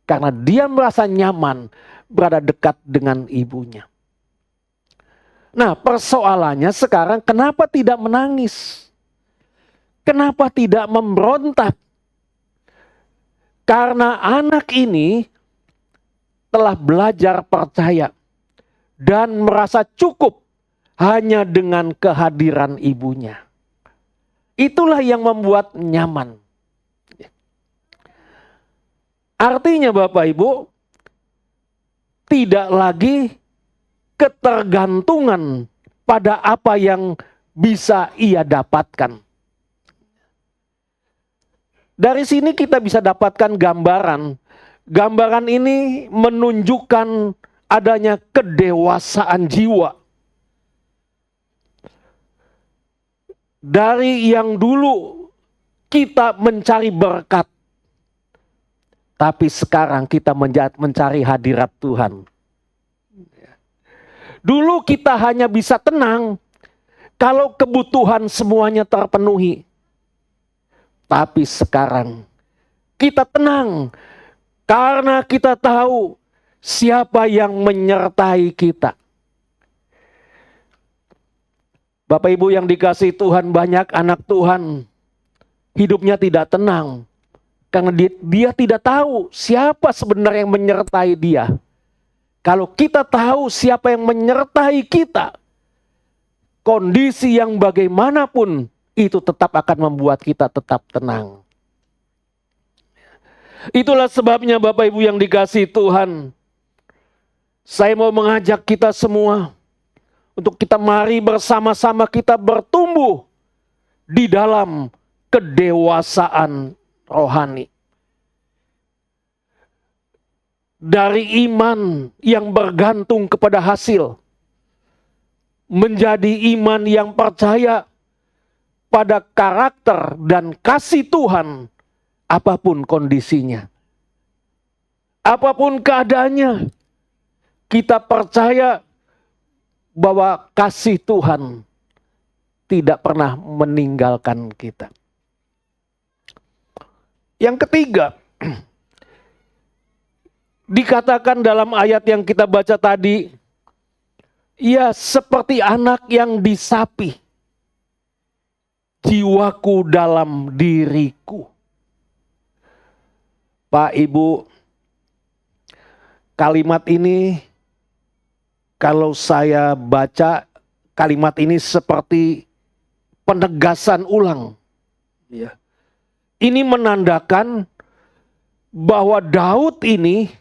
Karena dia merasa nyaman berada dekat dengan ibunya. Nah, persoalannya sekarang kenapa tidak menangis? Kenapa tidak memberontak? Karena anak ini telah belajar percaya dan merasa cukup hanya dengan kehadiran ibunya. Itulah yang membuat nyaman. Artinya Bapak Ibu, tidak lagi ketergantungan pada apa yang bisa ia dapatkan. Dari sini kita bisa dapatkan gambaran. Gambaran ini menunjukkan adanya kedewasaan jiwa. Dari yang dulu kita mencari berkat, tapi sekarang kita mencari hadirat Tuhan. Dulu kita hanya bisa tenang kalau kebutuhan semuanya terpenuhi. Tapi sekarang kita tenang karena kita tahu siapa yang menyertai kita. Bapak Ibu yang dikasihi Tuhan, banyak anak Tuhan hidupnya tidak tenang. Karena dia tidak tahu siapa sebenarnya yang menyertai dia. Kalau kita tahu siapa yang menyertai kita, kondisi yang bagaimanapun itu tetap akan membuat kita tetap tenang. Itulah sebabnya Bapak Ibu yang dikasihi Tuhan, saya mau mengajak kita semua untuk kita mari bersama-sama kita bertumbuh di dalam kedewasaan rohani. Dari iman yang bergantung kepada hasil, menjadi iman yang percaya pada karakter dan kasih Tuhan apapun kondisinya. Apapun keadaannya, kita percaya bahwa kasih Tuhan tidak pernah meninggalkan kita. Yang ketiga, dikatakan dalam ayat yang kita baca tadi, ia seperti anak yang disapi, jiwaku dalam diriku. Pak Ibu, kalimat ini kalau saya baca, kalimat ini seperti penegasan ulang. Ini menandakan bahwa Daud ini,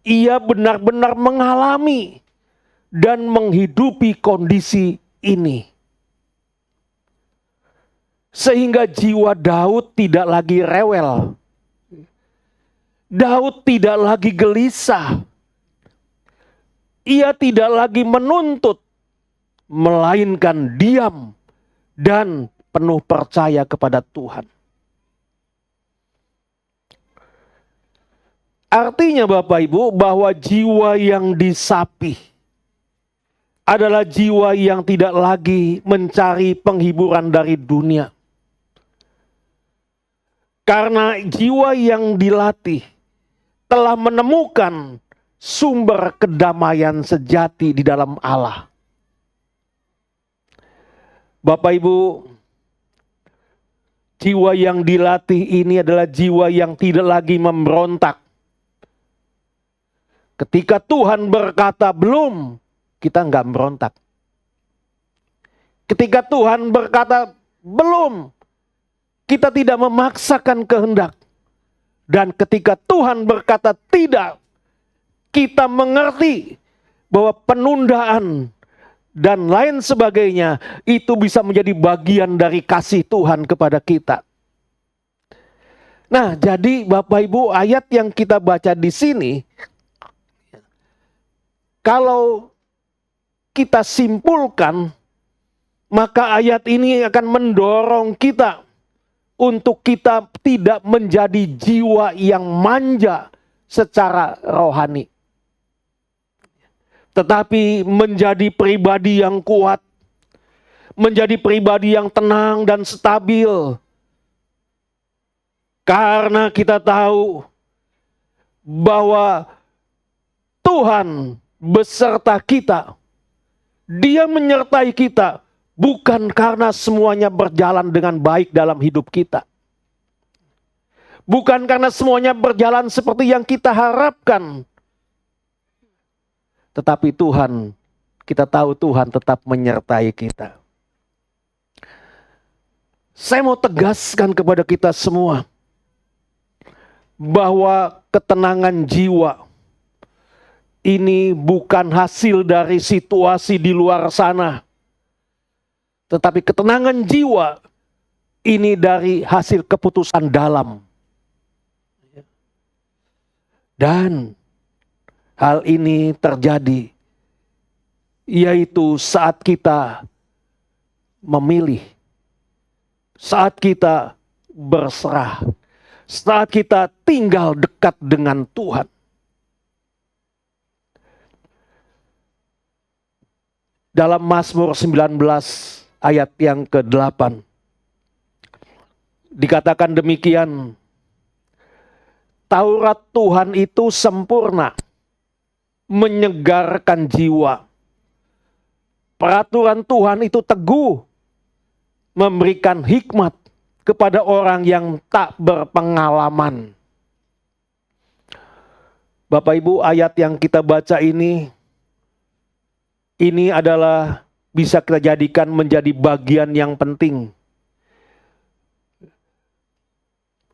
ia benar-benar mengalami dan menghidupi kondisi ini. Sehingga jiwa Daud tidak lagi rewel. Daud tidak lagi gelisah. Ia tidak lagi menuntut, melainkan diam dan penuh percaya kepada Tuhan. Artinya Bapak Ibu bahwa jiwa yang disapi adalah jiwa yang tidak lagi mencari penghiburan dari dunia. Karena jiwa yang dilatih telah menemukan sumber kedamaian sejati di dalam Allah. Bapak Ibu, jiwa yang dilatih ini adalah jiwa yang tidak lagi memberontak. Ketika Tuhan berkata belum, kita nggak berontak. Ketika Tuhan berkata belum, kita tidak memaksakan kehendak. Dan ketika Tuhan berkata tidak, kita mengerti bahwa penundaan dan lain sebagainya itu bisa menjadi bagian dari kasih Tuhan kepada kita. Nah, jadi Bapak Ibu, ayat yang kita baca di sini, kalau kita simpulkan, maka ayat ini akan mendorong kita untuk kita tidak menjadi jiwa yang manja secara rohani, tetapi menjadi pribadi yang kuat, menjadi pribadi yang tenang dan stabil. Karena kita tahu bahwa Tuhan beserta kita. Dia menyertai kita bukan karena semuanya berjalan dengan baik dalam hidup kita. Bukan karena semuanya berjalan seperti yang kita harapkan. Tetapi Tuhan, kita tahu Tuhan tetap menyertai kita. Saya mau tegaskan kepada kita semua bahwa ketenangan jiwa ini bukan hasil dari situasi di luar sana. Tetapi ketenangan jiwa ini dari hasil keputusan dalam. Dan hal ini terjadi yaitu saat kita memilih, saat kita berserah, saat kita tinggal dekat dengan Tuhan. Dalam Mazmur 19 ayat yang ke-8 dikatakan demikian, Taurat Tuhan itu sempurna, menyegarkan jiwa. Peraturan Tuhan itu teguh, memberikan hikmat kepada orang yang tak berpengalaman. Bapak Ibu, ayat yang kita baca ini adalah bisa kita jadikan menjadi bagian yang penting,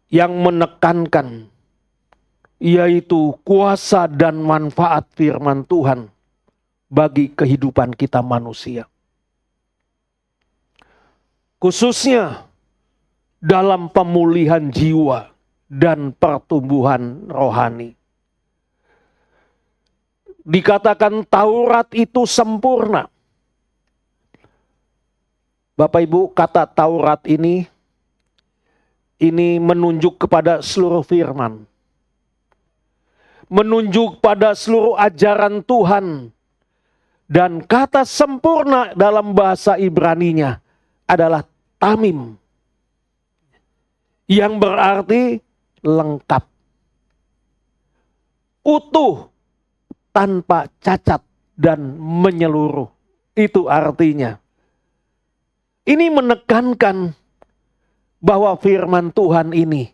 yang menekankan, yaitu kuasa dan manfaat firman Tuhan bagi kehidupan kita manusia. Khususnya dalam pemulihan jiwa dan pertumbuhan rohani. Dikatakan Taurat itu sempurna. Bapak Ibu, kata Taurat ini menunjuk kepada seluruh firman. Menunjuk pada seluruh ajaran Tuhan. Dan kata sempurna dalam bahasa Ibraninya adalah tamim, yang berarti lengkap, utuh, tanpa cacat dan menyeluruh. Itu artinya. Ini menekankan bahwa firman Tuhan ini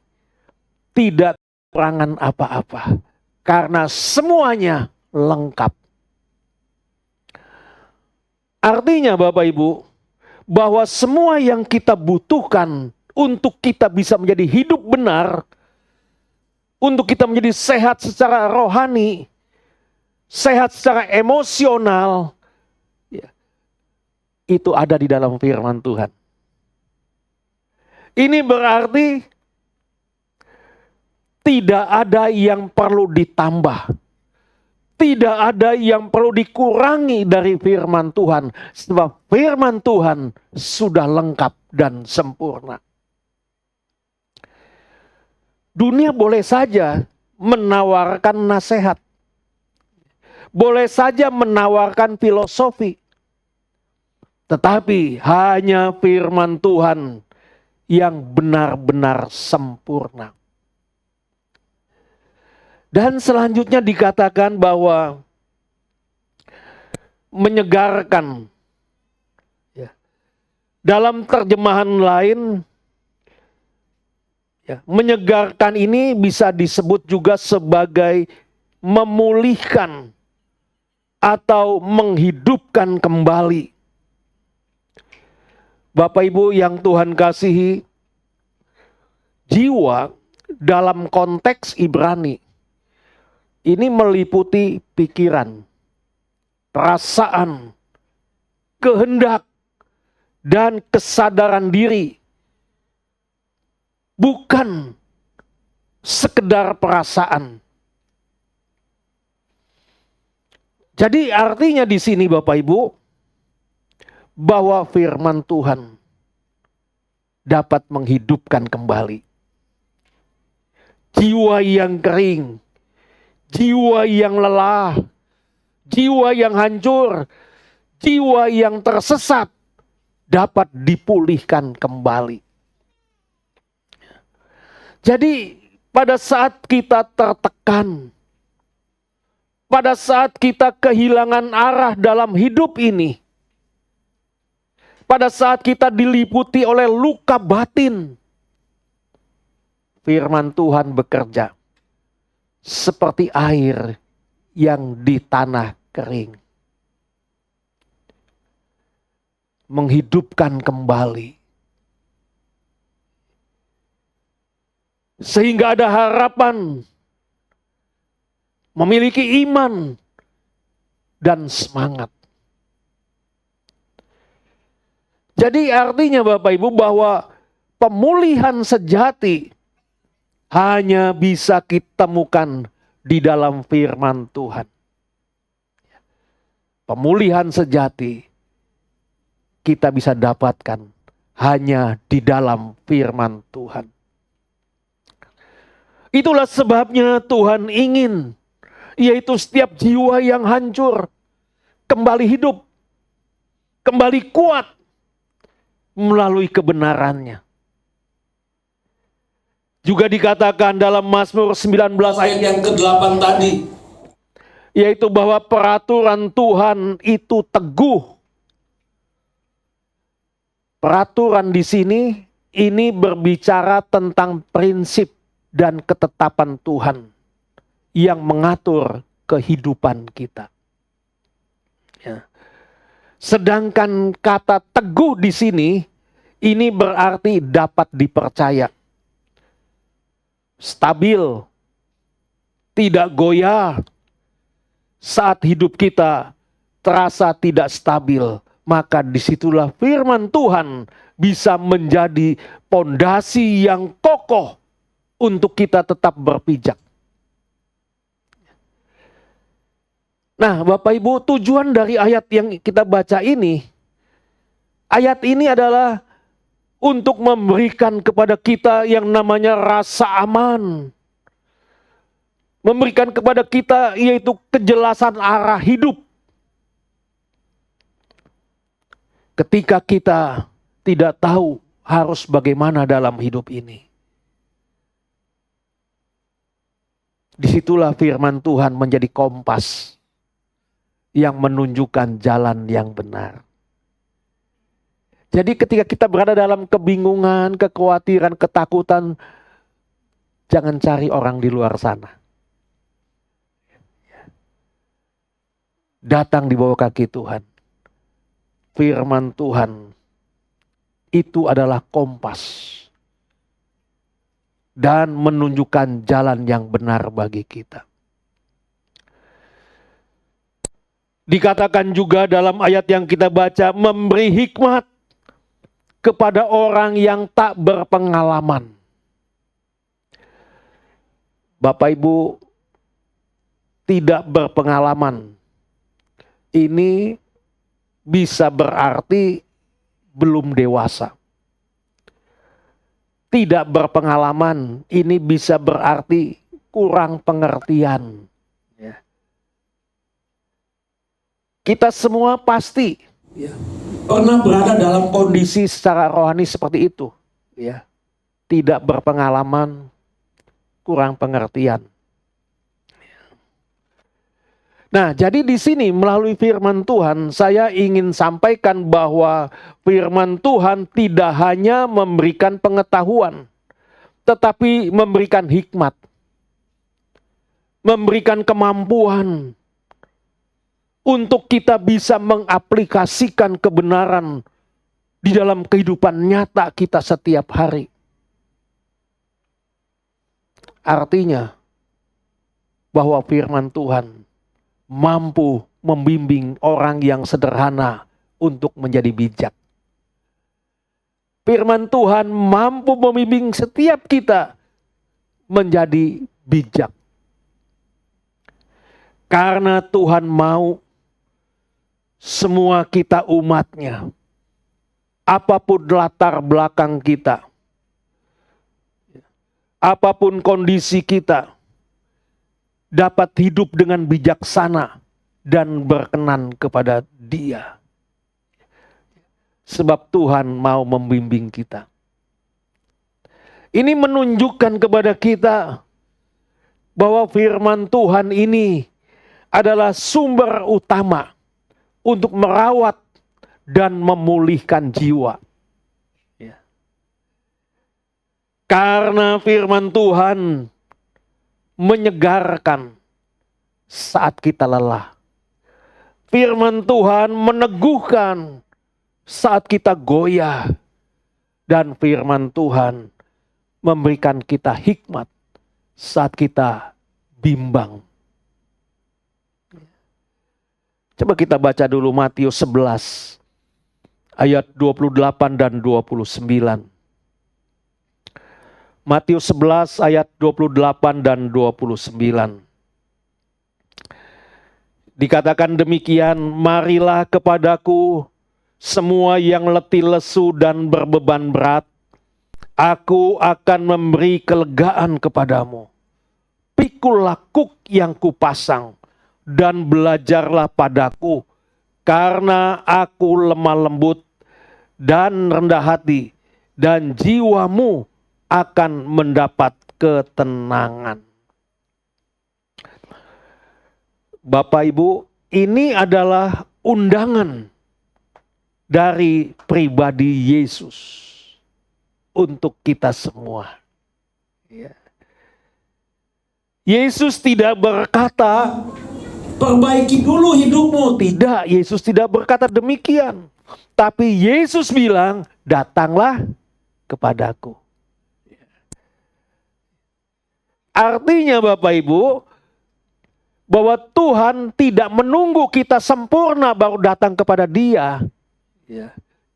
tidak kekurangan apa-apa, karena semuanya lengkap. Artinya Bapak Ibu, bahwa semua yang kita butuhkan untuk kita bisa menjadi hidup benar, untuk kita menjadi sehat secara rohani, sehat secara emosional, ya, itu ada di dalam firman Tuhan. Ini berarti tidak ada yang perlu ditambah. Tidak ada yang perlu dikurangi dari firman Tuhan. Sebab firman Tuhan sudah lengkap dan sempurna. Dunia boleh saja menawarkan nasihat. Boleh saja menawarkan filosofi. Tetapi hanya firman Tuhan yang benar-benar sempurna. Dan selanjutnya dikatakan bahwa menyegarkan. Dalam terjemahan lain, menyegarkan ini bisa disebut juga sebagai memulihkan atau menghidupkan kembali. Bapak Ibu yang Tuhan kasihi, jiwa dalam konteks Ibrani ini meliputi pikiran, perasaan, kehendak, dan kesadaran diri. Bukan sekedar perasaan. Jadi artinya di sini Bapak Ibu, bahwa firman Tuhan dapat menghidupkan kembali jiwa yang kering, jiwa yang lelah, jiwa yang hancur, jiwa yang tersesat dapat dipulihkan kembali. Jadi pada saat kita tertekan, pada saat kita kehilangan arah dalam hidup ini, pada saat kita diliputi oleh luka batin, firman Tuhan bekerja seperti air yang di tanah kering. Menghidupkan kembali. Sehingga ada harapan. Memiliki iman dan semangat. Jadi artinya Bapak Ibu bahwa pemulihan sejati hanya bisa kita temukan di dalam firman Tuhan. Pemulihan sejati kita bisa dapatkan hanya di dalam firman Tuhan. Itulah sebabnya Tuhan ingin, yaitu setiap jiwa yang hancur kembali hidup, kembali kuat melalui kebenarannya. Juga dikatakan dalam Mazmur 19 ayat yang ke-8 tadi, yaitu bahwa peraturan Tuhan itu teguh. Peraturan di sini ini berbicara tentang prinsip dan ketetapan Tuhan yang mengatur kehidupan kita. Ya. Sedangkan kata teguh di sini, ini berarti dapat dipercaya. Stabil, tidak goyah. Saat hidup kita terasa tidak stabil, maka disitulah firman Tuhan bisa menjadi pondasi yang kokoh untuk kita tetap berpijak. Nah, Bapak Ibu, tujuan dari ayat yang kita baca ini, ayat ini adalah untuk memberikan kepada kita yang namanya rasa aman. Memberikan kepada kita yaitu kejelasan arah hidup. Ketika kita tidak tahu harus bagaimana dalam hidup ini. Disitulah firman Tuhan menjadi kompas yang menunjukkan jalan yang benar. Jadi ketika kita berada dalam kebingungan, kekhawatiran, ketakutan, jangan cari orang di luar sana. Datang di bawah kaki Tuhan. Firman Tuhan itu adalah kompas dan menunjukkan jalan yang benar bagi kita. Dikatakan juga dalam ayat yang kita baca, memberi hikmat kepada orang yang tak berpengalaman. Bapak Ibu, tidak berpengalaman ini bisa berarti belum dewasa. Tidak berpengalaman ini bisa berarti kurang pengertian. Kita semua pasti pernah berada dalam kondisi secara rohani seperti itu. Tidak berpengalaman, kurang pengertian. Nah, jadi di sini melalui firman Tuhan saya ingin sampaikan bahwa firman Tuhan tidak hanya memberikan pengetahuan, tetapi memberikan hikmat, memberikan kemampuan untuk kita bisa mengaplikasikan kebenaran di dalam kehidupan nyata kita setiap hari. Artinya bahwa firman Tuhan mampu membimbing orang yang sederhana untuk menjadi bijak. Firman Tuhan mampu membimbing setiap kita menjadi bijak. Karena Tuhan mau semua kita umatnya, apapun latar belakang kita, apapun kondisi kita, dapat hidup dengan bijaksana dan berkenan kepada Dia. Sebab Tuhan mau membimbing kita. Ini menunjukkan kepada kita bahwa firman Tuhan ini adalah sumber utama untuk merawat dan memulihkan jiwa. Karena firman Tuhan menyegarkan saat kita lelah. Firman Tuhan meneguhkan saat kita goyah. Dan firman Tuhan memberikan kita hikmat saat kita bimbang. Coba kita baca dulu Matius 11 ayat 28 dan 29. Matius 11 ayat 28 dan 29. Dikatakan demikian, marilah kepadaku semua yang letih lesu dan berbeban berat, aku akan memberi kelegaan kepadamu. Pikulah kuk yang kupasang dan belajarlah padaku, karena aku lemah lembut dan rendah hati, dan jiwamu akan mendapat ketenangan. Bapak Ibu, ini adalah undangan dari pribadi Yesus untuk kita semua. Yesus tidak berkata perbaiki dulu hidupmu. Tidak, Yesus tidak berkata demikian. Tapi Yesus bilang, datanglah kepadaku. Artinya Bapak Ibu, bahwa Tuhan tidak menunggu kita sempurna baru datang kepada Dia.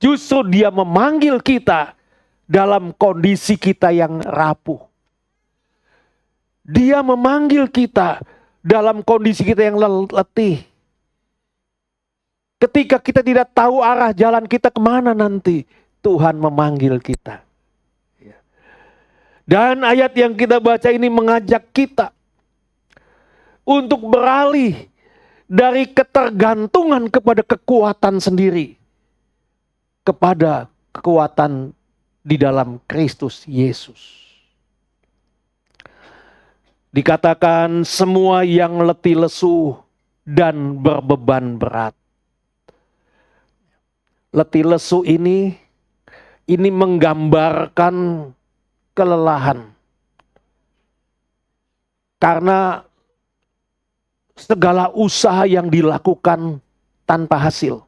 Justru Dia memanggil kita dalam kondisi kita yang rapuh. Dia memanggil kita dalam kondisi kita yang letih. Ketika kita tidak tahu arah jalan kita kemana nanti, Tuhan memanggil kita. Dan ayat yang kita baca ini mengajak kita untuk beralih dari ketergantungan kepada kekuatan sendiri, kepada kekuatan di dalam Kristus Yesus. Dikatakan semua yang letih lesu dan berbeban berat. Letih lesu ini menggambarkan kelelahan. Karena segala usaha yang dilakukan tanpa hasil.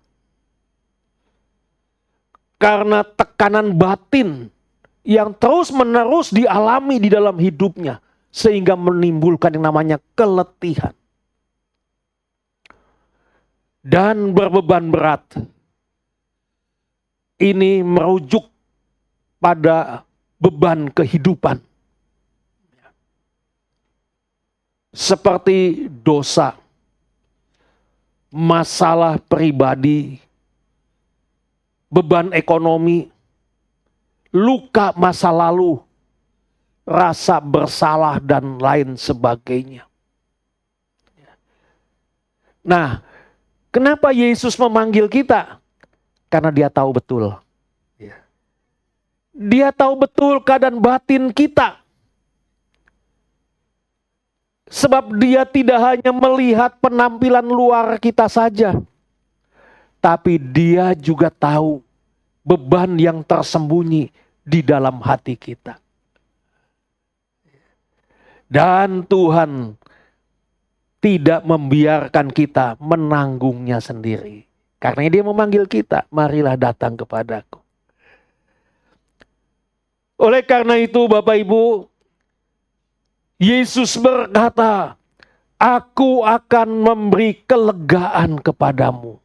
Karena tekanan batin yang terus-menerus dialami di dalam hidupnya. Sehingga menimbulkan yang namanya keletihan. Dan berbeban berat. Ini merujuk pada beban kehidupan. Seperti dosa, masalah pribadi, beban ekonomi, luka masa lalu, rasa bersalah dan lain sebagainya. Nah, kenapa Yesus memanggil kita? Karena Dia tahu betul. Dia tahu betul keadaan batin kita. Sebab Dia tidak hanya melihat penampilan luar kita saja. Tapi Dia juga tahu beban yang tersembunyi di dalam hati kita. Dan Tuhan tidak membiarkan kita menanggungnya sendiri. Karena Dia memanggil kita, marilah datang kepadaku. Oleh karena itu Bapak Ibu, Yesus berkata, aku akan memberi kelegaan kepadamu.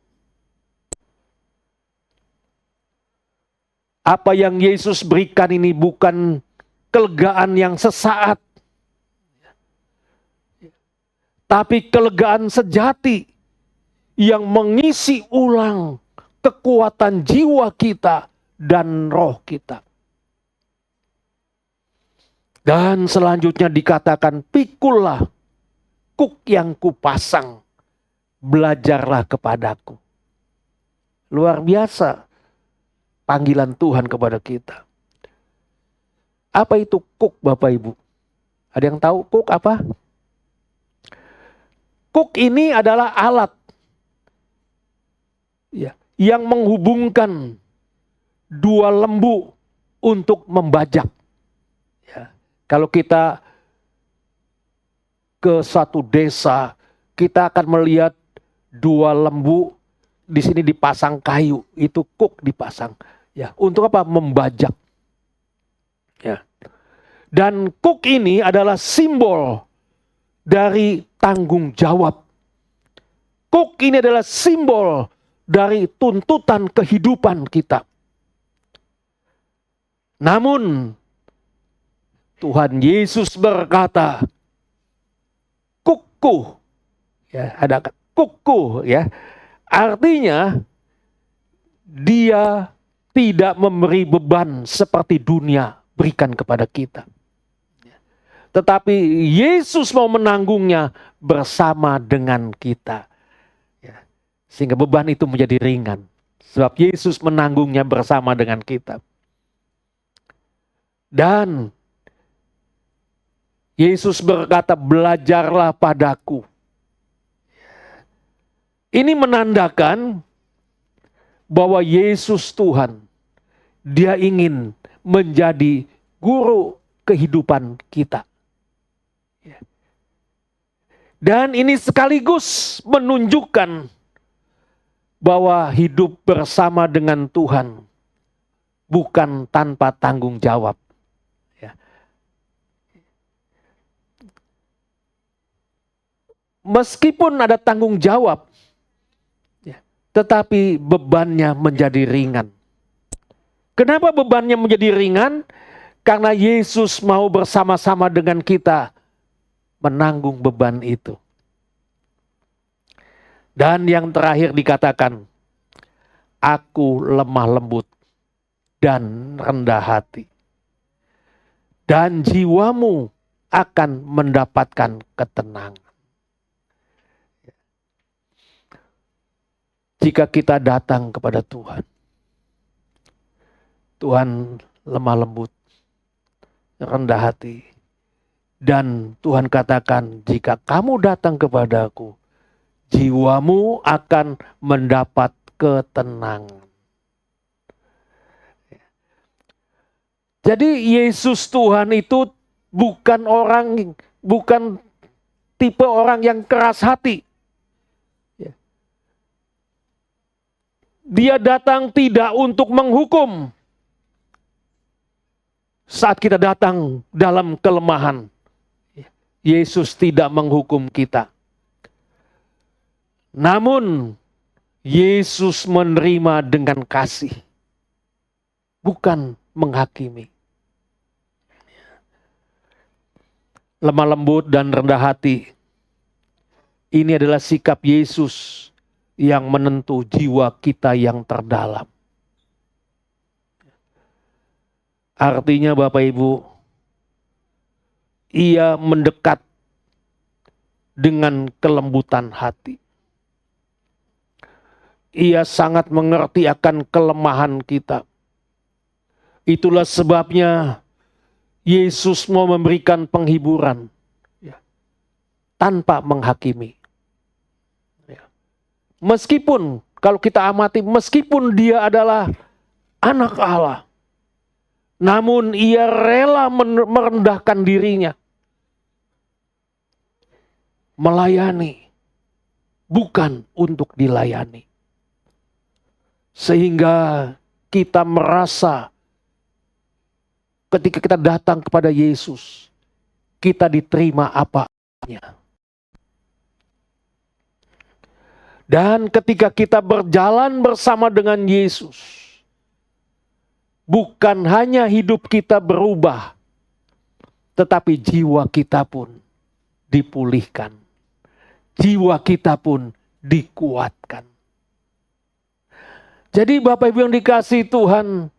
Apa yang Yesus berikan ini bukan kelegaan yang sesaat. Tapi kelegaan sejati yang mengisi ulang kekuatan jiwa kita dan roh kita. Dan selanjutnya dikatakan, pikullah kuk yang kupasang, belajarlah kepadaku. Luar biasa panggilan Tuhan kepada kita. Apa itu kuk Bapak Ibu? Ada yang tahu kuk apa? Kuk ini adalah alat yang menghubungkan dua lembu untuk membajak. Kalau kita ke suatu desa, kita akan melihat dua lembu di sini dipasang kayu, itu kuk dipasang. Untuk apa? Membajak. Dan kuk ini adalah simbol dari tanggung jawab. Kuk ini adalah simbol dari tuntutan kehidupan kita. Namun Tuhan Yesus berkata, kukku, ada kukku, artinya Dia tidak memberi beban seperti dunia berikan kepada kita. Tetapi Yesus mau menanggungnya bersama dengan kita. Sehingga beban itu menjadi ringan. Sebab Yesus menanggungnya bersama dengan kita. Dan Yesus berkata, belajarlah padaku. Ini menandakan bahwa Yesus Tuhan, Dia ingin menjadi guru kehidupan kita. Dan ini sekaligus menunjukkan bahwa hidup bersama dengan Tuhan bukan tanpa tanggung jawab. Ya. Meskipun ada tanggung jawab, ya, tetapi bebannya menjadi ringan. Kenapa bebannya menjadi ringan? Karena Yesus mau bersama-sama dengan kita menanggung beban itu. Dan yang terakhir dikatakan, aku lemah lembut dan rendah hati. Dan jiwamu akan mendapatkan ketenangan. Jika kita datang kepada Tuhan, Tuhan lemah lembut, rendah hati. Dan Tuhan katakan, jika kamu datang kepadaku, jiwamu akan mendapat ketenangan. Jadi Yesus Tuhan itu bukan tipe orang yang keras hati. Dia datang tidak untuk menghukum. Saat kita datang dalam kelemahan, Yesus tidak menghukum kita. Namun, Yesus menerima dengan kasih, bukan menghakimi. Lemah lembut dan rendah hati, ini adalah sikap Yesus yang menentu jiwa kita yang terdalam. Artinya Bapak Ibu, ia mendekat dengan kelembutan hati. Ia sangat mengerti akan kelemahan kita. Itulah sebabnya Yesus mau memberikan penghiburan, ya, tanpa menghakimi. Ya. Meskipun, kalau kita amati, meskipun dia adalah anak Allah, namun ia rela merendahkan dirinya. Melayani, bukan untuk dilayani. Sehingga kita merasa ketika kita datang kepada Yesus, kita diterima apa adanya. Dan ketika kita berjalan bersama dengan Yesus, bukan hanya hidup kita berubah, tetapi jiwa kita pun dipulihkan. Jiwa kita pun dikuatkan. Jadi Bapak Ibu yang dikasihi Tuhan,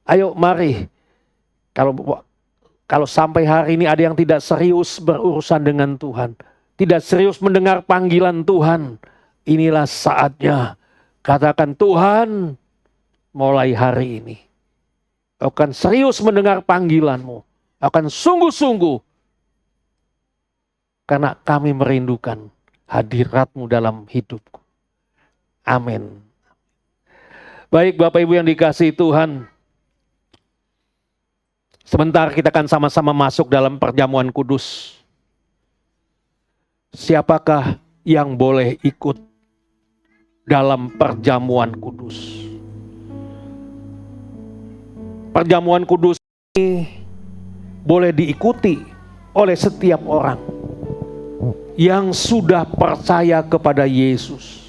ayo mari, kalau sampai hari ini ada yang tidak serius berurusan dengan Tuhan, tidak serius mendengar panggilan Tuhan, inilah saatnya katakan, Tuhan, mulai hari ini akan serius mendengar panggilan-Mu, akan sungguh-sungguh, karena kami merindukan hadirat-Mu dalam hidupku. Amin. Baik Bapak Ibu yang dikasihi Tuhan, sebentar kita akan sama-sama masuk dalam perjamuan kudus. Siapakah yang boleh ikut dalam perjamuan kudus? Perjamuan kudus ini boleh diikuti oleh setiap orang yang sudah percaya kepada Yesus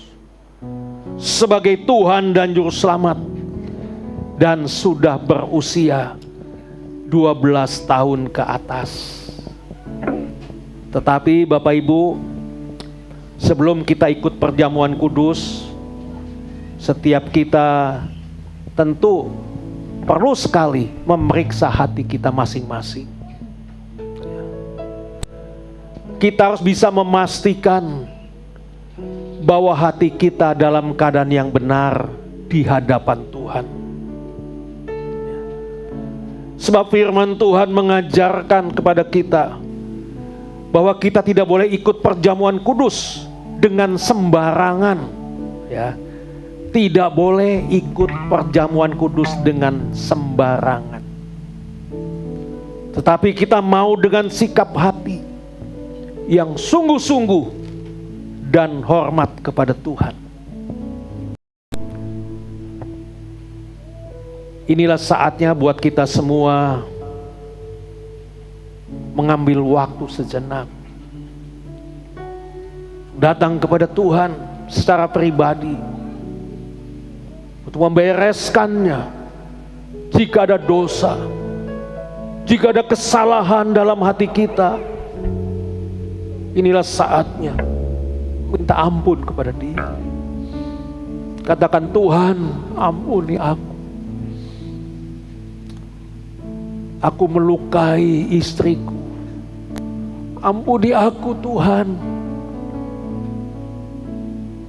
sebagai Tuhan dan Juru Selamat dan sudah berusia 12 tahun ke atas. Tetapi Bapak Ibu, sebelum kita ikut perjamuan kudus, setiap kita tentu perlu sekali memeriksa hati kita masing-masing. Kita harus bisa memastikan bahwa hati kita dalam keadaan yang benar di hadapan Tuhan. Sebab firman Tuhan mengajarkan kepada kita bahwa kita tidak boleh ikut perjamuan kudus dengan sembarangan, ya. Tidak boleh ikut perjamuan kudus dengan sembarangan. Tetapi kita mau dengan sikap hati yang sungguh-sungguh dan hormat kepada Tuhan. Inilah saatnya buat kita semua mengambil waktu sejenak, datang kepada Tuhan secara pribadi untuk membereskannya. Jika ada dosa, jika ada kesalahan dalam hati kita, inilah saatnya minta ampun kepada Dia. Katakan, Tuhan, ampuni aku. Aku melukai istriku. Ampuni aku, Tuhan.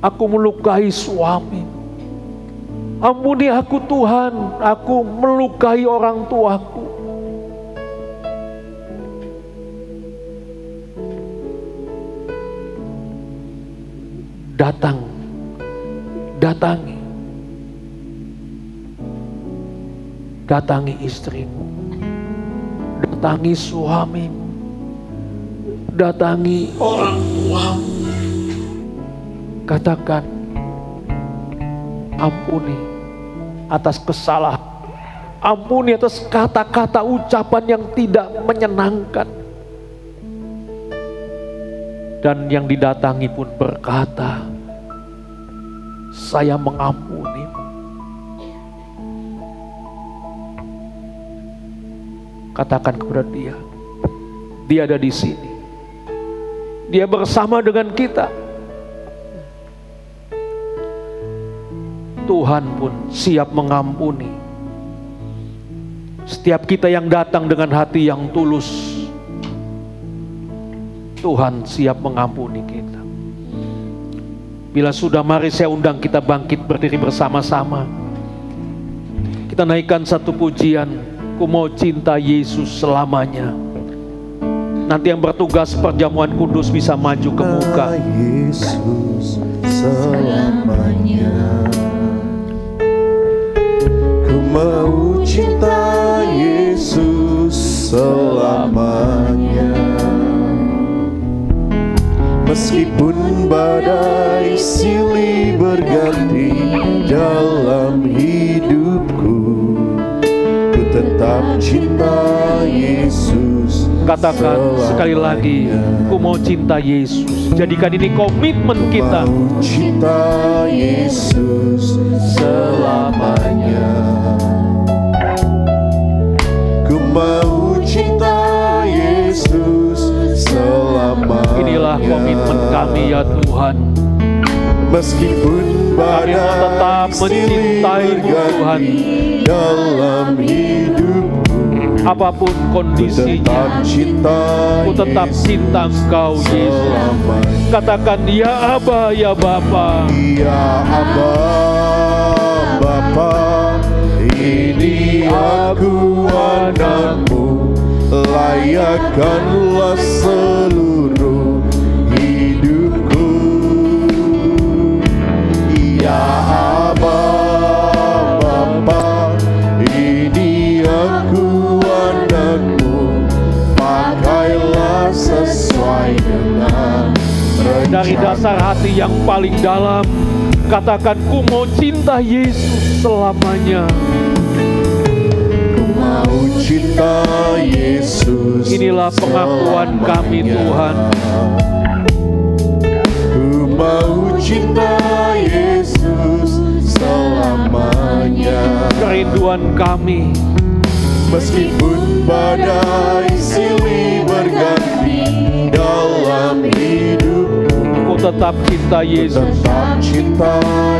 Aku melukai suami. Ampuni aku, Tuhan. Aku melukai orang tuaku. Datangi istrimu, datangi suamimu, datangi orang tuamu. Katakan, ampuni atas kesalahan, ampuni atas kata-kata ucapan yang tidak menyenangkan. Dan yang didatangi pun berkata, saya mengampuni. Katakan kepada Dia, Dia ada di sini. Dia bersama dengan kita. Tuhan pun siap mengampuni setiap kita yang datang dengan hati yang tulus. Tuhan siap mengampuni kita. Bila sudah, mari saya undang kita bangkit berdiri bersama-sama. Kita naikkan satu pujian, Ku Mau Cinta Yesus Selamanya. Nanti yang bertugas perjamuan kudus bisa maju ke muka. Yesus selamanya. Ku mau cinta Yesus selamanya. Meskipun badai silih berganti dalam hidupku, ku tetap cinta Yesus. Katakan sekali lagi, ku mau cinta Yesus. Jadikan ini komitmen kita. Ku mau cinta Yesus selamanya. Ku mau cinta Yesus selamanya. Inilah komitmen kami ya Tuhan. Meskipun Kami mau tetap badai silih mencintai-Mu Tuhan. berganti dalam hidupku, Apapun kondisinya, ku tetap cinta Engkau Yesus. Katakan, ya Aba, ya Bapa. Ya Aba, Bapa, ini aku anakmu, layakkanlah seluruh hidupku. Ya Aba, Bapa, ini aku anakmu, pakailah sesuai dengan Dari dasar hati yang paling dalam, katakan, ku mau cinta Yesus selamanya. Ku mau cinta Yesus. Inilah pengakuan kami Tuhan. Ku mau cinta Yesus selamanya. Kerinduan kami, Meskipun badai silih berganti dalam hidupku, ku tetap cinta Yesus. tetap cinta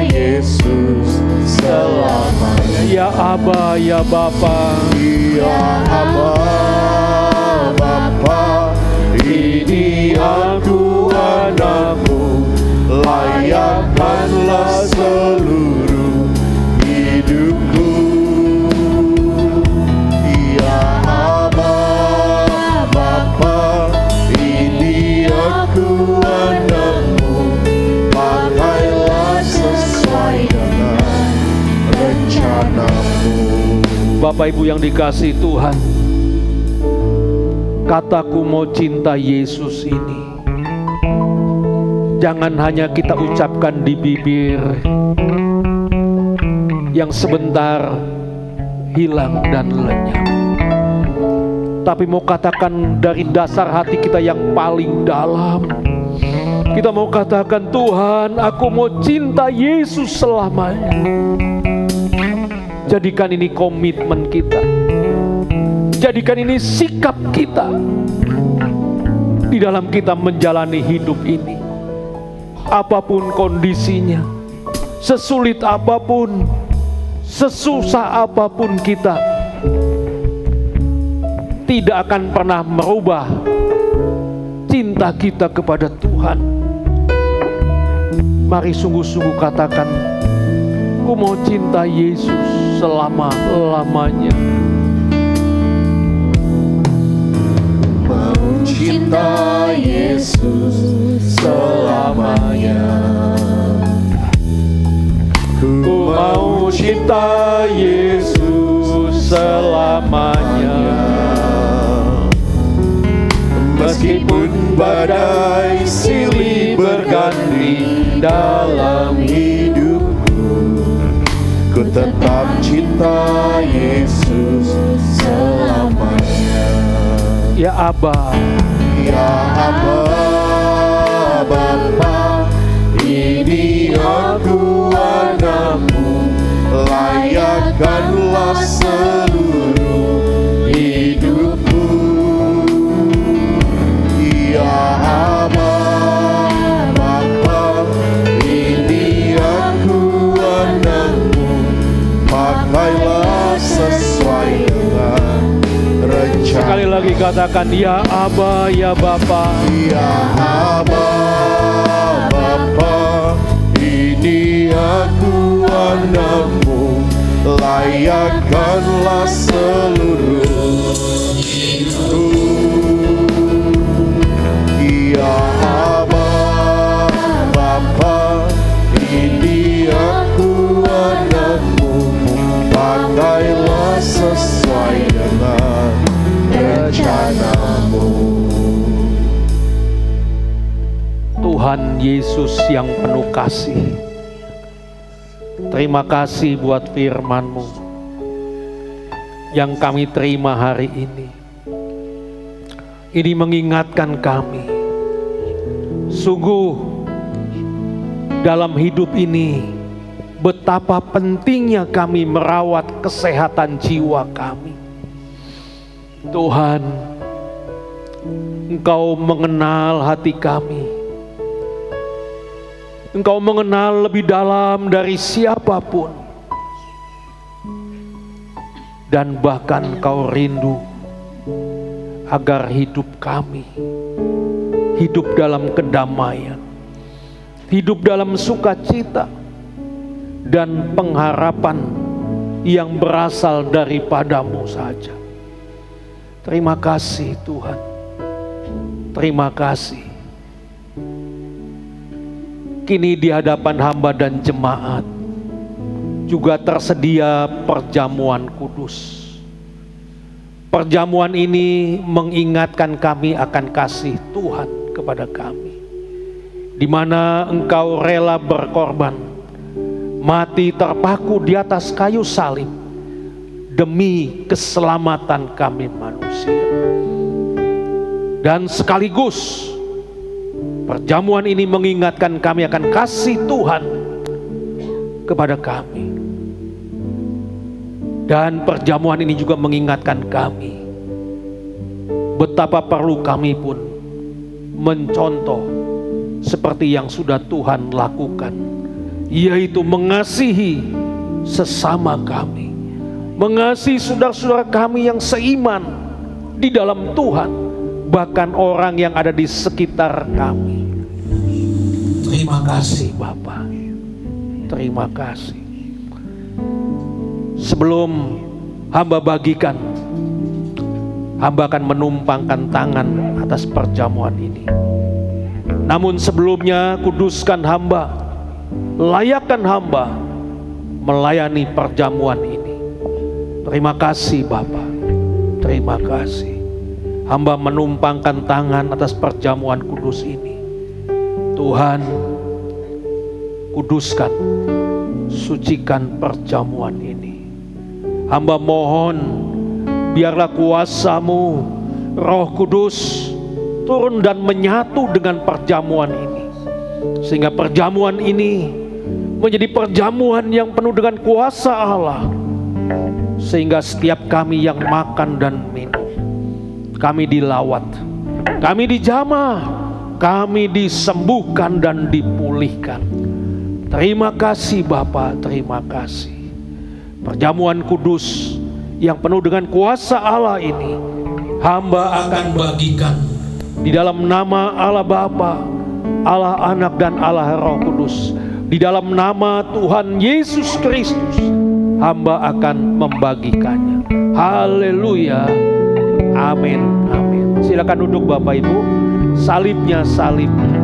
Yesus selamanya. Ya Aba, ya Bapa. Ya Aba, Bapa, ini aku anakmu, layakkanlah seluruh hidupku. Ya Aba, Bapa, ini aku anakmu, pakailah sesuai dengan rencanamu. Bapak Ibu yang dikasihi Tuhan, kataku mau cinta Yesus ini Jangan hanya kita ucapkan di bibir yang sebentar hilang dan lenyap, tapi mau katakan dari dasar hati kita yang paling dalam. Kita mau katakan, Tuhan, aku mau cinta Yesus selamanya. Jadikan ini komitmen kita, jadikan ini sikap kita di dalam kita menjalani hidup ini. Apapun kondisinya, sesulit apapun, sesusah apapun kita, tidak akan pernah merubah cinta kita kepada Tuhan. Mari sungguh-sungguh katakan, ku mau cinta Yesus selama-lamanya. Mau cinta Yesus selamanya. Ku mau cinta Yesus selamanya. Meskipun badai silih berganti dalam hidupku, ku tetap cinta Yesus selamanya. Ya Aba, Ya Aba, Bapa, ini aku anakmu, layakkanlah seluruh hidupku. Ya Aba, Bapa, ini aku anakmu, pakailah sesuai dengan rencana. sekali lagi katakan, ya Aba, ya Bapa. Ya Aba, Bapa, ini aku anakmu, layakkanlah seluruh hidupku. Ya Aba, Bapa, ini aku anakmu, pakailah sesuai dengan rencanamu. Tuhan Yesus yang penuh kasih, terima kasih buat firman-Mu yang kami terima hari ini. Ini mengingatkan kami, sungguh dalam hidup ini betapa pentingnya kami merawat kesehatan jiwa kami. Tuhan, Engkau mengenal hati kami. Engkau mengenal lebih dalam dari siapapun. Dan bahkan Engkau rindu agar hidup kami hidup dalam kedamaian, hidup dalam sukacita dan pengharapan yang berasal daripada-Mu saja. Terima kasih Tuhan. Terima kasih. Kini di hadapan hamba dan jemaat juga tersedia perjamuan kudus. Perjamuan ini mengingatkan kami akan kasih Tuhan kepada kami, di mana Engkau rela berkorban, mati terpaku di atas kayu salib demi keselamatan kami manusia. Dan sekaligus perjamuan ini mengingatkan kami akan kasih Tuhan kepada kami. Dan perjamuan ini juga mengingatkan kami betapa perlu kami pun mencontoh seperti yang sudah Tuhan lakukan, yaitu mengasihi sesama kami, mengasihi saudara-saudara kami yang seiman di dalam Tuhan, bahkan orang yang ada di sekitar kami. Terima kasih Bapa, terima kasih. Sebelum hamba bagikan, hamba akan menumpangkan tangan atas perjamuan ini. Namun sebelumnya kuduskan hamba, layakkan hamba melayani perjamuan ini. Terima kasih Bapa, terima kasih. Hamba menumpangkan tangan atas perjamuan kudus ini. Tuhan, kuduskan, sucikan perjamuan ini. Hamba mohon, biarlah kuasa-Mu, Roh Kudus, turun dan menyatu dengan perjamuan ini. Sehingga perjamuan ini menjadi perjamuan yang penuh dengan kuasa Allah. Sehingga setiap kami yang makan dan minum, kami dilawat, kami dijamah, kami disembuhkan dan dipulihkan. Terima kasih Bapa, terima kasih. Perjamuan kudus yang penuh dengan kuasa Allah ini, hamba akan bagikan di dalam nama Allah Bapa, Allah Anak dan Allah Roh Kudus. Di dalam nama Tuhan Yesus Kristus, hamba akan membagikannya. Haleluya. Amin. Amin. Silakan duduk Bapak Ibu. Salibnya, salibnya.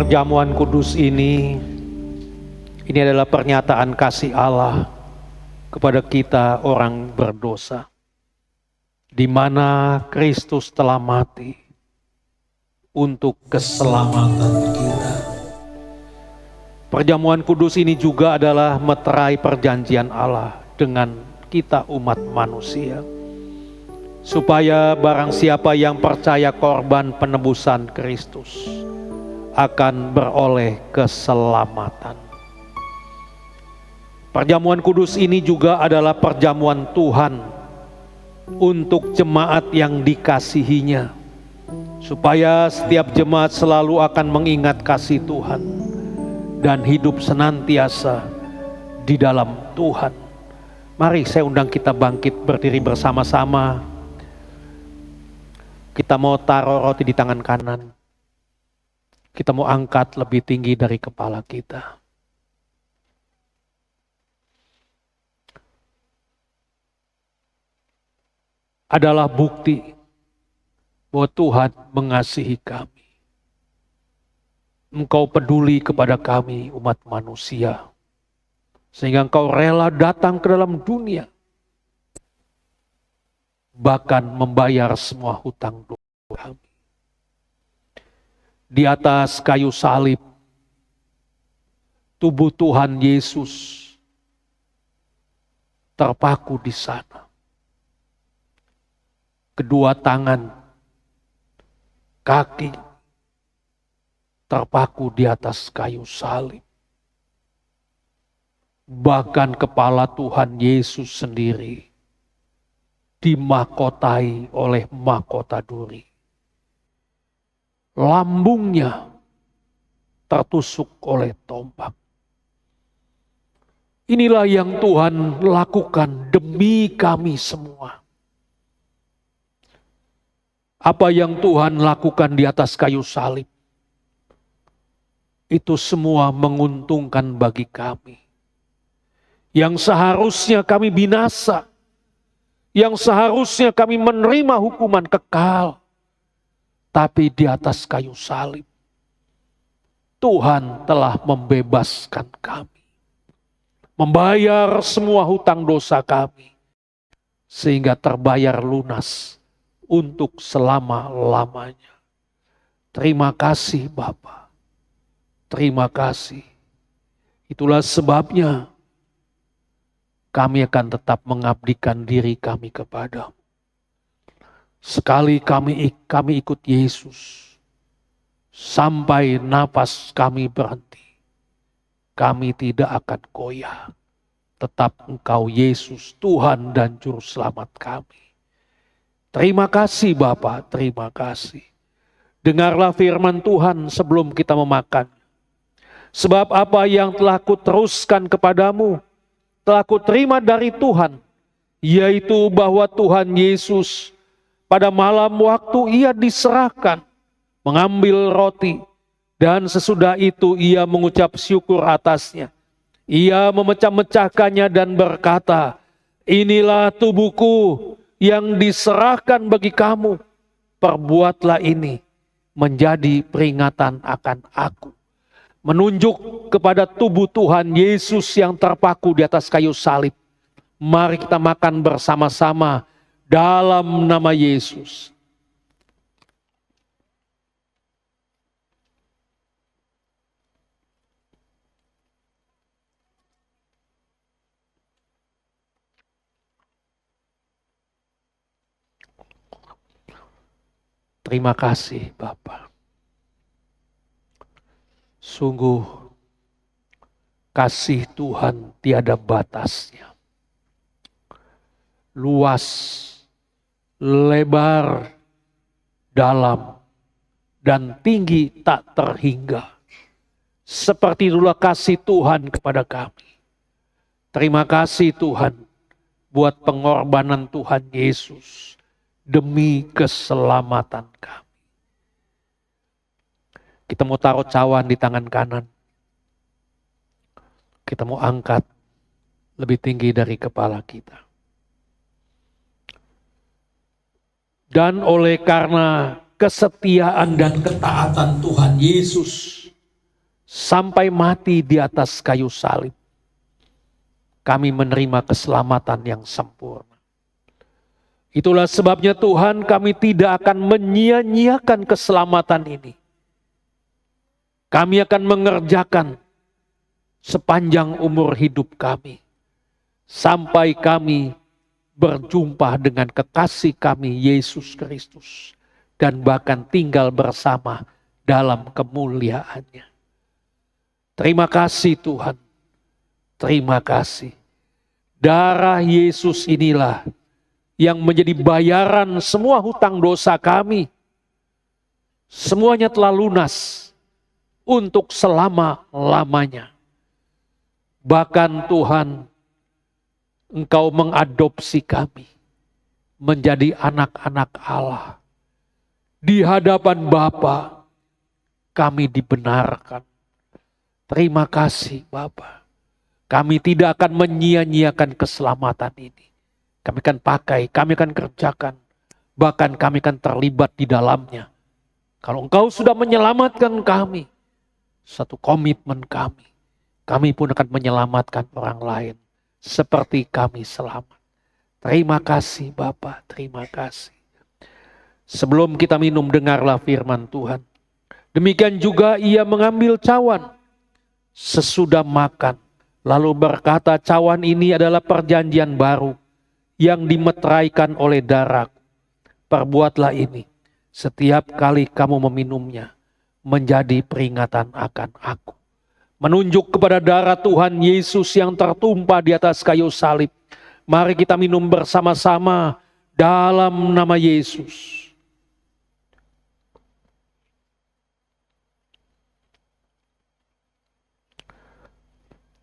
Perjamuan kudus ini adalah pernyataan kasih Allah kepada kita orang berdosa, di mana Kristus telah mati untuk keselamatan kita. Perjamuan kudus ini juga adalah meterai perjanjian Allah dengan kita umat manusia, supaya barang siapa yang percaya korban penebusan Kristus akan beroleh keselamatan. Perjamuan kudus ini juga adalah perjamuan Tuhan untuk jemaat yang dikasihinya, supaya setiap jemaat selalu akan mengingat kasih Tuhan dan hidup senantiasa di dalam Tuhan. Mari saya undang kita bangkit berdiri bersama-sama. Kita mau taruh roti di tangan kanan. Kita mau angkat lebih tinggi dari kepala kita. Adalah bukti bahwa Tuhan mengasihi kami. Engkau peduli kepada kami umat manusia. Sehingga engkau rela datang ke dalam dunia. Bahkan membayar semua hutang dosa kami. Di atas kayu salib, tubuh Tuhan Yesus terpaku di sana. Kedua tangan, kaki terpaku di atas kayu salib. Bahkan kepala Tuhan Yesus sendiri dimahkotai oleh mahkota duri. Lambungnya tertusuk oleh tombak. Inilah yang Tuhan lakukan demi kami semua. Apa yang Tuhan lakukan di atas kayu salib, itu semua menguntungkan bagi kami. Yang seharusnya kami binasa, yang seharusnya kami menerima hukuman kekal, tapi di atas kayu salib, Tuhan telah membebaskan kami. Membayar semua hutang dosa kami. Sehingga terbayar lunas untuk selama-lamanya. Terima kasih Bapa. Terima kasih. Itulah sebabnya kami akan tetap mengabdikan diri kami kepadamu. Sekali kami ikut Yesus, sampai napas kami berhenti, kami tidak akan goyah. Tetap Engkau Yesus, Tuhan dan Juru Selamat kami. Terima kasih Bapa, terima kasih. Dengarlah firman Tuhan sebelum kita memakan. Sebab apa yang telah kuteruskan kepadamu, telah kuterima dari Tuhan, yaitu bahwa Tuhan Yesus pada malam waktu ia diserahkan, mengambil roti, dan sesudah itu ia mengucap syukur atasnya. Ia memecah-mecahkannya dan berkata, inilah tubuhku yang diserahkan bagi kamu. Perbuatlah ini menjadi peringatan akan aku. Menunjuk kepada tubuh Tuhan Yesus yang terpaku di atas kayu salib. Mari kita makan bersama-sama dalam nama Yesus. Terima kasih Bapa. Sungguh kasih Tuhan tiada batasnya. Luas, lebar, dalam, dan tinggi tak terhingga. Seperti itulah kasih Tuhan kepada kami. Terima kasih Tuhan buat pengorbanan Tuhan Yesus demi keselamatan kami. Kita mau taruh cawan di tangan kanan. Kita mau angkat lebih tinggi dari kepala kita. Dan oleh karena kesetiaan dan ketaatan Tuhan Yesus sampai mati di atas kayu salib, kami menerima keselamatan yang sempurna. Itulah sebabnya Tuhan, kami tidak akan menyia-nyiakan keselamatan ini. Kami akan mengerjakan sepanjang umur hidup kami. Sampai kami berjumpa dengan kekasih kami Yesus Kristus. Dan bahkan tinggal bersama dalam kemuliaannya. Terima kasih Tuhan. Terima kasih. Darah Yesus inilah yang menjadi bayaran semua hutang dosa kami. Semuanya telah lunas untuk selama-lamanya. Bahkan Tuhan, Engkau mengadopsi kami menjadi anak-anak Allah. Di hadapan Bapa, kami dibenarkan. Terima kasih Bapa. Kami tidak akan menyia-nyiakan keselamatan ini. Kami akan pakai, kami akan kerjakan. Bahkan kami akan terlibat di dalamnya. Kalau Engkau sudah menyelamatkan kami, satu komitmen kami. Kami pun akan menyelamatkan orang lain. Seperti kami selamat. Terima kasih Bapa, terima kasih. Sebelum kita minum, dengarlah firman Tuhan. Demikian juga ia mengambil cawan sesudah makan. Lalu berkata, cawan ini adalah perjanjian baru yang dimeteraikan oleh darahku. Perbuatlah ini setiap kali kamu meminumnya menjadi peringatan akan aku. Menunjuk kepada darah Tuhan Yesus yang tertumpah di atas kayu salib. Mari kita minum bersama-sama dalam nama Yesus.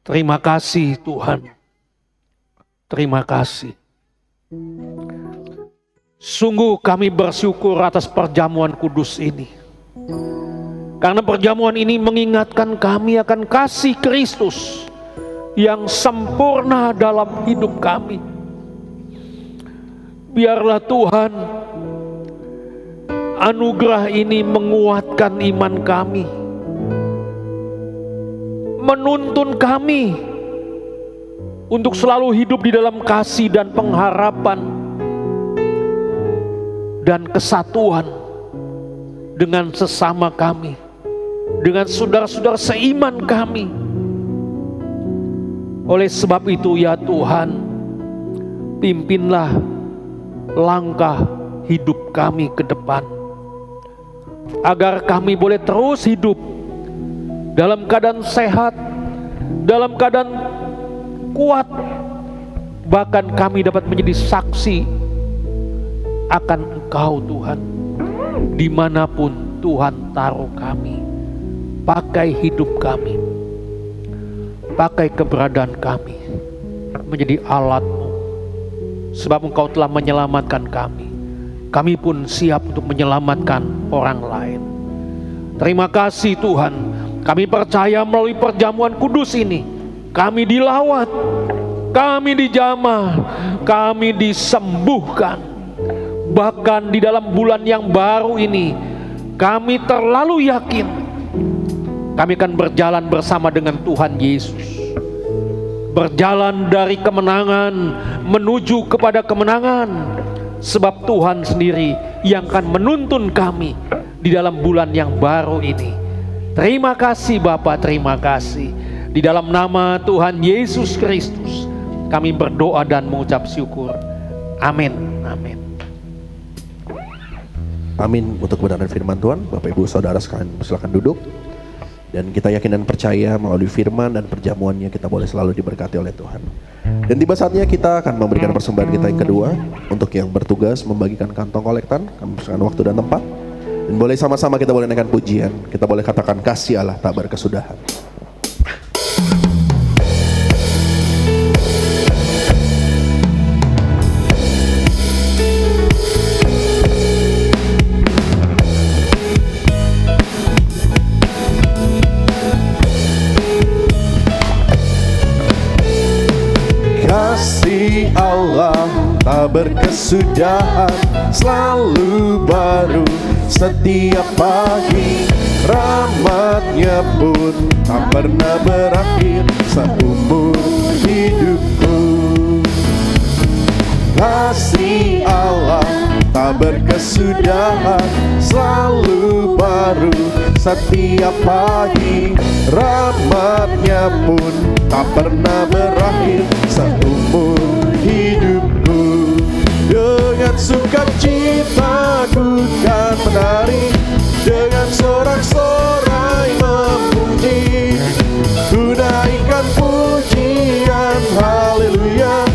Terima kasih Tuhan. Terima kasih. Sungguh kami bersyukur atas perjamuan kudus ini. Karena perjamuan ini mengingatkan kami akan kasih Kristus yang sempurna dalam hidup kami. Biarlah Tuhan anugerah ini menguatkan iman kami. Menuntun kami untuk selalu hidup di dalam kasih dan pengharapan dan kesatuan dengan sesama kami, dengan saudara-saudara seiman kami. Oleh sebab itu ya Tuhan, pimpinlah langkah hidup kami ke depan, agar kami boleh terus hidup dalam keadaan sehat, dalam keadaan kuat, bahkan kami dapat menjadi saksi akan Engkau Tuhan. Dimanapun Tuhan taruh kami, pakai hidup kami, pakai keberadaan kami menjadi alat-Mu. Sebab Engkau telah menyelamatkan kami, kami pun siap untuk menyelamatkan orang lain. Terima kasih Tuhan. Kami percaya melalui perjamuan kudus ini, kami dilawat, kami dijamah, kami disembuhkan. Bahkan di dalam bulan yang baru ini, kami terlalu yakin kami akan berjalan bersama dengan Tuhan Yesus. Berjalan dari kemenangan menuju kepada kemenangan. Sebab Tuhan sendiri yang akan menuntun kami di dalam bulan yang baru ini. Terima kasih Bapa, terima kasih. Di dalam nama Tuhan Yesus Kristus kami berdoa dan mengucap syukur. Amin. Amin. Amin untuk kebenaran firman Tuhan. Bapak Ibu Saudara sekalian silakan duduk. Dan kita yakin dan percaya melalui firman dan perjamuannya kita boleh selalu diberkati oleh Tuhan. Dan tiba saatnya kita akan memberikan persembahan kita yang kedua. Untuk yang bertugas membagikan kantong kolektan, kami persilakan waktu dan tempat. Dan boleh sama-sama kita boleh naikkan pujian. Kita boleh katakan kasih Allah tak berkesudahan. Kasih Allah tak berkesudahan, selalu baru setiap pagi. Rahmat-Nya pun tak pernah berakhir seumur hidupku. Kasih Allah tak berkesudahan, selalu baru setiap pagi. Rahmat-Nya pun tak pernah berakhir seumur hidupku. Dengan sukacita ku kan menari, dengan sorak-sorai memuji. Ku naikkan pujian haleluya,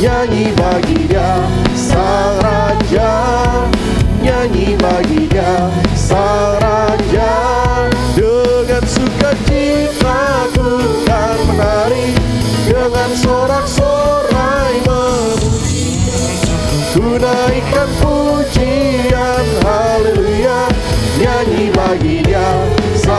nyanyi bagi Dia Sang Raja, nyanyi bagi Dia Sang Raja. Dengan sukacita ku kan menari, dengan sorak-sorai memuji. Ku naikkan pujian haleluya, nyanyi bagi Dia Sang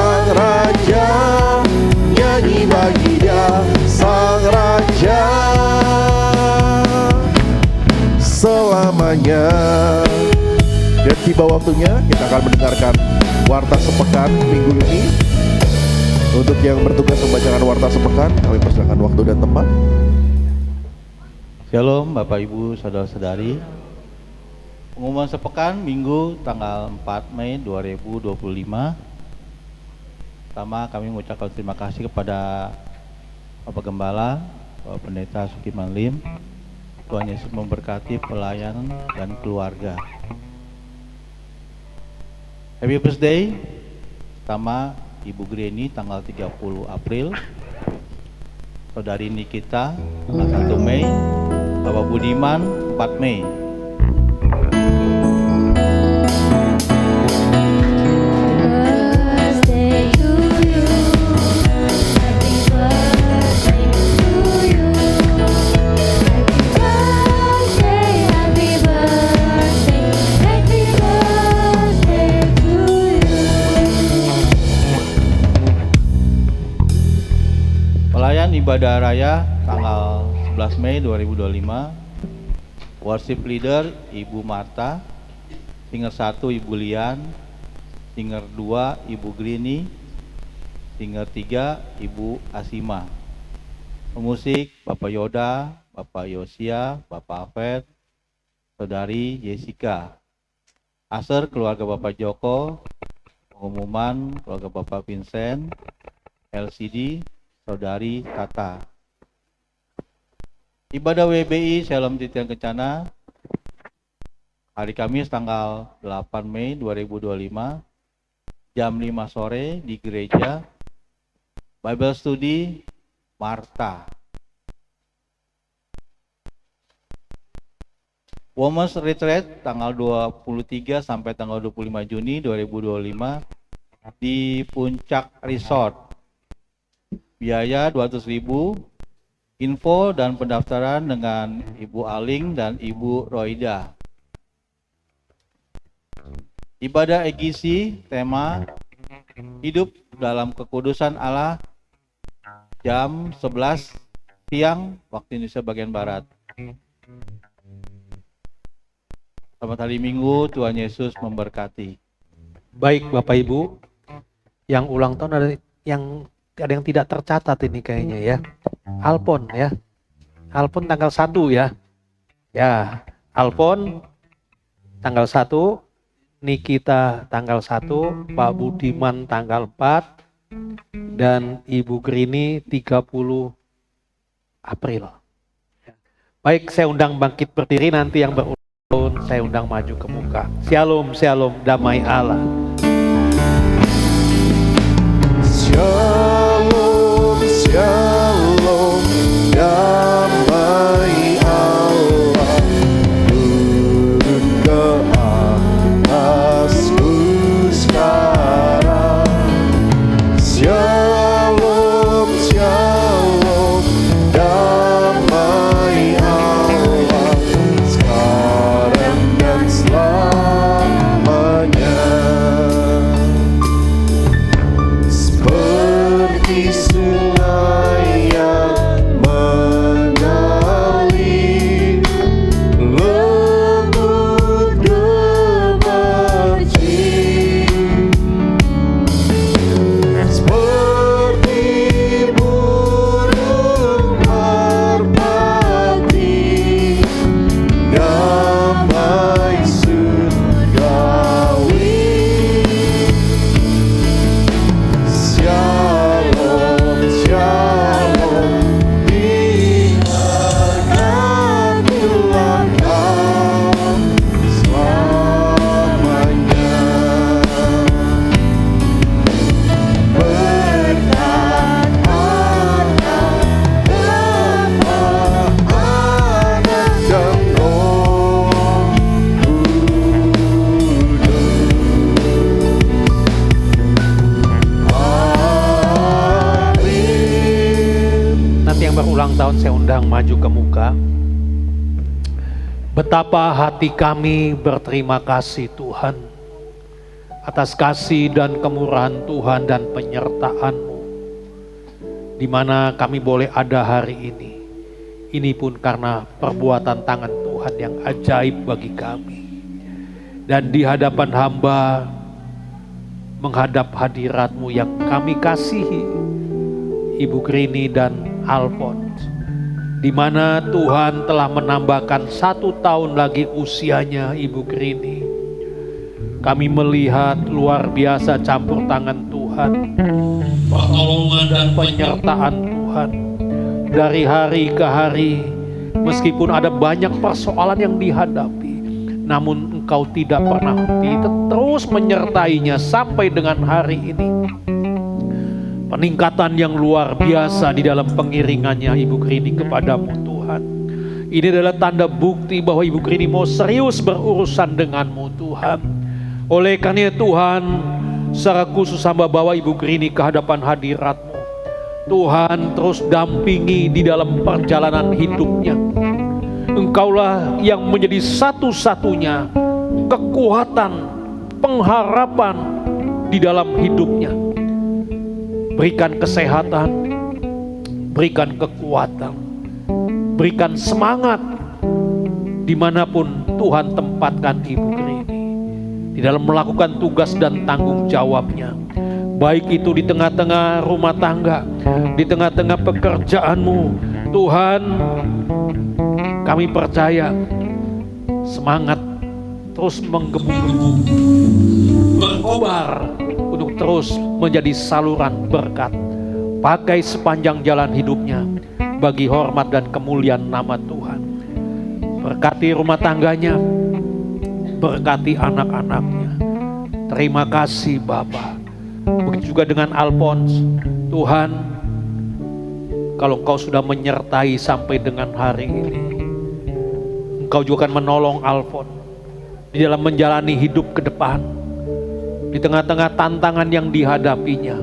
tiba waktunya kita akan mendengarkan warta sepekan minggu ini. Untuk yang bertugas membacakan warta sepekan, kami persilakan waktu dan tempat. Shalom Bapak Ibu Saudara-saudari. Pengumuman sepekan Minggu tanggal 4 Mei 2025. Pertama kami mengucapkan terima kasih kepada Bapak Gembala, Bapak Pendeta Sukiman Lim. Tuhan Yesus memberkati pelayanan dan keluarga. Happy birthday. Pertama Ibu Greni tanggal 30 April, Saudari Nikita tanggal 1 Mei, Bapak Budiman 4 Mei. Ibadah Raya tanggal 11 Mei 2025. Worship Leader Ibu Marta, Singer 1 Ibu Lian, Singer 2 Ibu Grini, Singer 3 Ibu Asima. Pemusik Bapak Yoda, Bapak Yosia, Bapak Afed, Saudari Jessica. Aser keluarga Bapak Joko, pengumuman keluarga Bapak Vincent, LCD Saudari Tata. Ibadah WBI Shalom Titian Kencana hari Kamis tanggal 8 Mei 2025 jam 5 sore di gereja Bible Study Marta. Women's Retreat tanggal 23 sampai tanggal 25 Juni 2025 di Puncak Resort. Biaya 200.000. Info dan pendaftaran dengan Ibu Aling dan Ibu Roida. Ibadah EGC tema Hidup dalam Kekudusan Allah jam 11 siang waktu Indonesia bagian Barat. Selamat hari Minggu, Tuhan Yesus memberkati. Baik Bapak Ibu, yang ulang tahun ada yang tidak tercatat ini kayaknya ya. Alpon ya. Alpon tanggal 1 ya. Ya, Alpon tanggal 1, Nikita tanggal 1, Pak Budiman tanggal 4, dan Ibu Grini 30 April. Baik, saya undang bangkit berdiri, nanti yang berulang tahun saya undang maju ke muka. Shalom, shalom, damai Allah. Shalom, shalom, damai Allah turun ke atasku sekarang. Shalom, shalom, damai Allah sekarang dan selamanya. Seperti sungai yang mengalir, lembut gemercik, seperti burung merpati, damai surgawi. Shalom, shalom, biarkan Tuhan selamanya. Berkat Allah, Bapa, Anak, dan Roh Kudus. Nanti yang berulang tahun saya undang maju ke muka. Betapa hati kami berterima kasih Tuhan atas kasih dan kemurahan Tuhan dan penyertaan-Mu, di mana kami boleh ada hari ini. Ini pun karena perbuatan tangan Tuhan yang ajaib bagi kami. Dan di hadapan hamba, menghadap hadirat-Mu yang kami kasihi, Ibu Grini dan Alphonse, di mana Tuhan telah menambahkan 1 tahun lagi usianya Ibu Grini. Kami melihat luar biasa campur tangan Tuhan, pertolongan dan penyertaan Tuhan dari hari ke hari. Meskipun ada banyak persoalan yang dihadapi, namun Engkau tidak pernah henti, terus menyertainya sampai dengan hari ini. Peningkatan yang luar biasa di dalam pengiringannya Ibu Grini kepadamu Tuhan. Ini adalah tanda bukti bahwa Ibu Grini mau serius berurusan denganmu Tuhan. Oleh karena Tuhan, secara khusus hamba bawa Ibu Grini ke hadapan hadirat-Mu. Tuhan terus dampingi di dalam perjalanan hidupnya. Engkaulah yang menjadi satu-satunya kekuatan, pengharapan di dalam hidupnya. Berikan kesehatan, berikan kekuatan, berikan semangat dimanapun Tuhan tempatkan Ibu Grini di dalam melakukan tugas dan tanggung jawabnya, baik itu di tengah-tengah rumah tangga, di tengah-tengah pekerjaanmu. Tuhan, kami percaya semangat terus menggebu-gebu, berkobar untuk terus menjadi saluran berkat, pakai sepanjang jalan hidupnya bagi hormat dan kemuliaan nama Tuhan. Berkati rumah tangganya, berkati anak-anaknya. Terima kasih Bapa. Begitu juga dengan Alphonse. Tuhan, kalau Engkau sudah menyertai sampai dengan hari ini, Engkau juga akan menolong Alphonse di dalam menjalani hidup ke depan. Di tengah-tengah tantangan yang dihadapinya,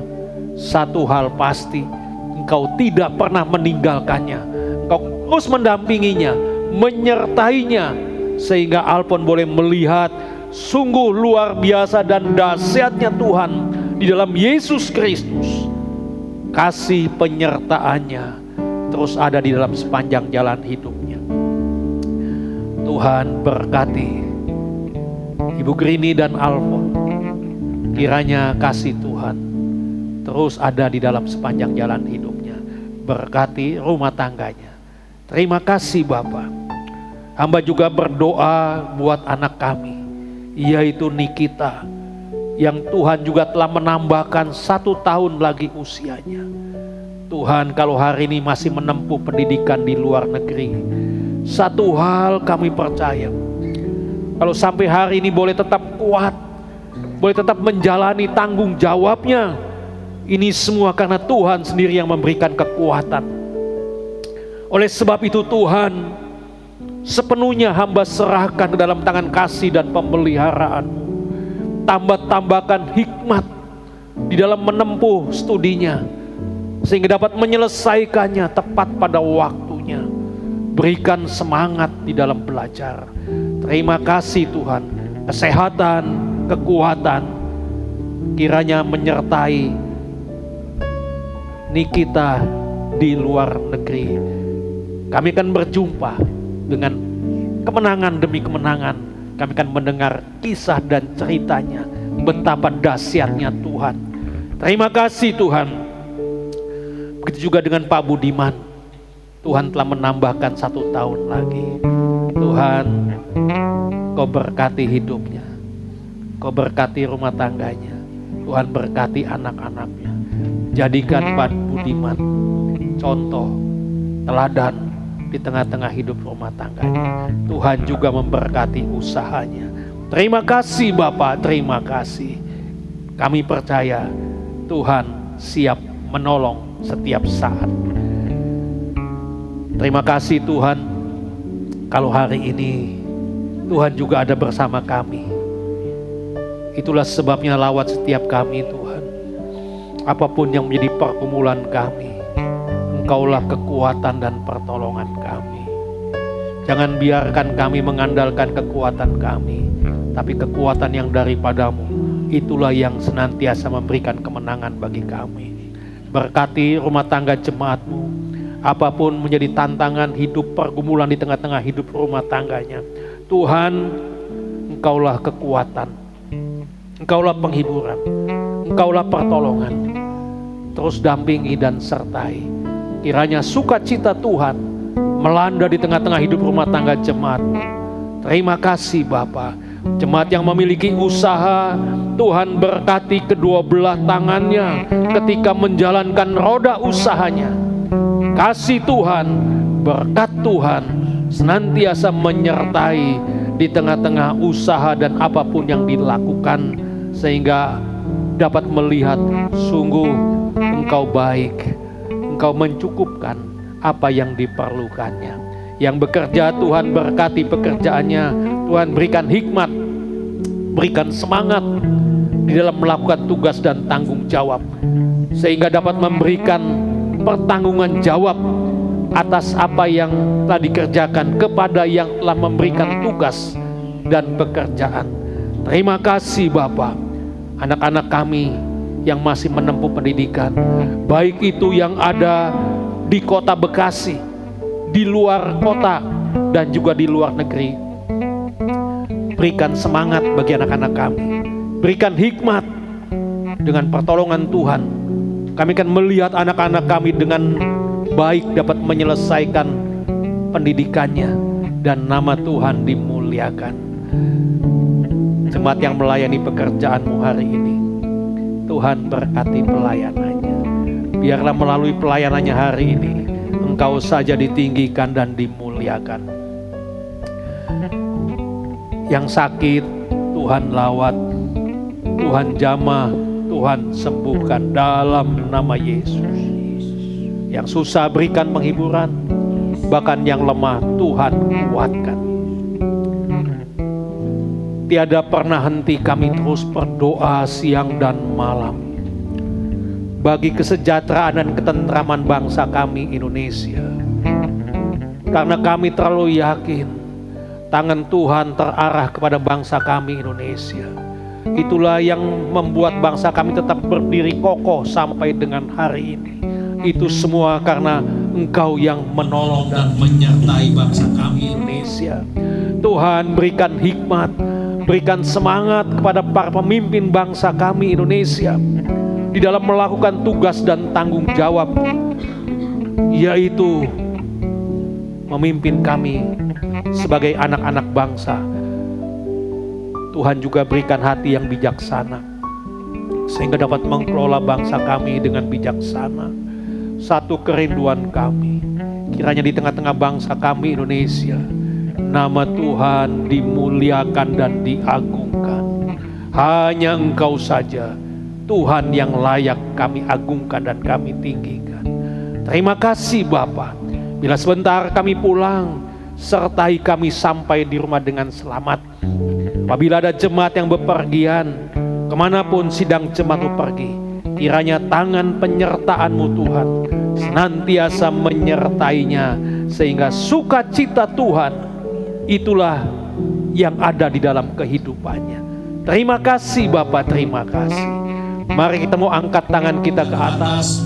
satu hal pasti, Engkau tidak pernah meninggalkannya. Engkau terus mendampinginya, menyertainya, sehingga Alphonse boleh melihat sungguh luar biasa dan dahsyatnya Tuhan di dalam Yesus Kristus. Kasih penyertaannya terus ada di dalam sepanjang jalan hidupnya. Tuhan berkati Ibu Grini dan Alphonse. Kiranya kasih Tuhan terus ada di dalam sepanjang jalan hidupnya. Berkati rumah tangganya. Terima kasih Bapa. Hamba juga berdoa buat anak kami, yaitu Nikita, yang Tuhan juga telah menambahkan 1 tahun lagi usianya. Tuhan, kalau hari ini masih menempuh pendidikan di luar negeri, satu hal kami percaya, kalau sampai hari ini boleh tetap kuat, boleh tetap menjalani tanggung jawabnya, ini semua karena Tuhan sendiri yang memberikan kekuatan. Oleh sebab itu Tuhan, sepenuhnya hamba serahkan ke dalam tangan kasih dan pemeliharaan-Mu. Tambahkan hikmat di dalam menempuh studinya, sehingga dapat menyelesaikannya tepat pada waktunya. Berikan semangat di dalam belajar. Terima kasih Tuhan, kesehatan, kekuatan kiranya menyertai Nikita di luar negeri. Kami akan berjumpa dengan kemenangan demi kemenangan. Kami akan mendengar kisah dan ceritanya, betapa dahsyatnya Tuhan. Terima kasih Tuhan. Begitu juga dengan Pak Budiman. Tuhan telah menambahkan 1 tahun lagi. Tuhan, Kau berkati hidupnya, Kau berkati rumah tangganya, Tuhan berkati anak-anaknya. Jadikan Pak Budiman contoh, teladan di tengah-tengah hidup rumah tangganya. Tuhan juga memberkati usahanya. Terima kasih Bapak, terima kasih. Kami percaya Tuhan siap menolong setiap saat. Terima kasih Tuhan, kalau hari ini Tuhan juga ada bersama kami. Itulah sebabnya lawat setiap kami Tuhan. Apapun yang menjadi pergumulan kami, Engkaulah kekuatan dan pertolongan kami. Jangan biarkan kami mengandalkan kekuatan kami, tapi kekuatan yang daripada-Mu. Itulah yang senantiasa memberikan kemenangan bagi kami. Berkati rumah tangga jemaat-Mu. Apapun menjadi tantangan hidup, pergumulan di tengah-tengah hidup rumah tangganya, Tuhan, Engkaulah kekuatan, Engkaulah penghiburan, Engkaulah pertolongan. Terus dampingi dan sertai. Kiranya sukacita Tuhan melanda di tengah-tengah hidup rumah tangga jemaat. Terima kasih Bapa. Jemaat yang memiliki usaha, Tuhan berkati kedua belah tangannya ketika menjalankan roda usahanya. Kasih Tuhan, berkat Tuhan senantiasa menyertai di tengah-tengah usaha dan apapun yang dilakukan, sehingga dapat melihat sungguh Engkau baik, Engkau mencukupkan apa yang diperlukannya. Yang bekerja Tuhan berkati pekerjaannya, Tuhan berikan hikmat, berikan semangat di dalam melakukan tugas dan tanggung jawab, sehingga dapat memberikan pertanggungan jawab atas apa yang telah dikerjakan kepada yang telah memberikan tugas dan pekerjaan. Terima kasih Bapa. Anak-anak kami yang masih menempuh pendidikan, baik itu yang ada di kota Bekasi, di luar kota, dan juga di luar negeri, berikan semangat bagi anak-anak kami, berikan hikmat. Dengan pertolongan Tuhan, kami akan melihat anak-anak kami dengan baik dapat menyelesaikan pendidikannya, dan nama Tuhan dimuliakan. Jemaat yang melayani pekerjaanmu hari ini, Tuhan berkati pelayanannya. Biarlah melalui pelayanannya hari ini, Engkau saja ditinggikan dan dimuliakan. Yang sakit Tuhan lawat, Tuhan jamah, Tuhan sembuhkan dalam nama Yesus. Yang susah berikan penghiburan, bahkan yang lemah Tuhan kuatkan. Tiada pernah henti kami terus berdoa siang dan malam bagi kesejahteraan dan ketentraman bangsa kami Indonesia. Karena kami terlalu yakin tangan Tuhan terarah kepada bangsa kami Indonesia. Itulah yang membuat bangsa kami tetap berdiri kokoh sampai dengan hari ini. Itu semua karena Engkau yang menolong dan menyertai bangsa kami Indonesia. Tuhan berikan hikmat, berikan semangat kepada para pemimpin bangsa kami Indonesia di dalam melakukan tugas dan tanggung jawab, yaitu memimpin kami sebagai anak-anak bangsa. Tuhan juga berikan hati yang bijaksana, sehingga dapat mengelola bangsa kami dengan bijaksana. Satu kerinduan kami, kiranya di tengah-tengah bangsa kami Indonesia, nama Tuhan dimuliakan dan diagungkan. Hanya Engkau saja Tuhan yang layak kami agungkan dan kami tinggikan. Terima kasih Bapa. Bila sebentar kami pulang, sertai kami sampai di rumah dengan selamat. Apabila ada jemaat yang bepergian, kemanapun sidang jemaat pergi, kiranya tangan penyertaan-Mu Tuhan senantiasa menyertainya, sehingga sukacita Tuhan itulah yang ada di dalam kehidupannya. Terima kasih Bapa, terima kasih. Mari kita mau angkat tangan kita ke atas,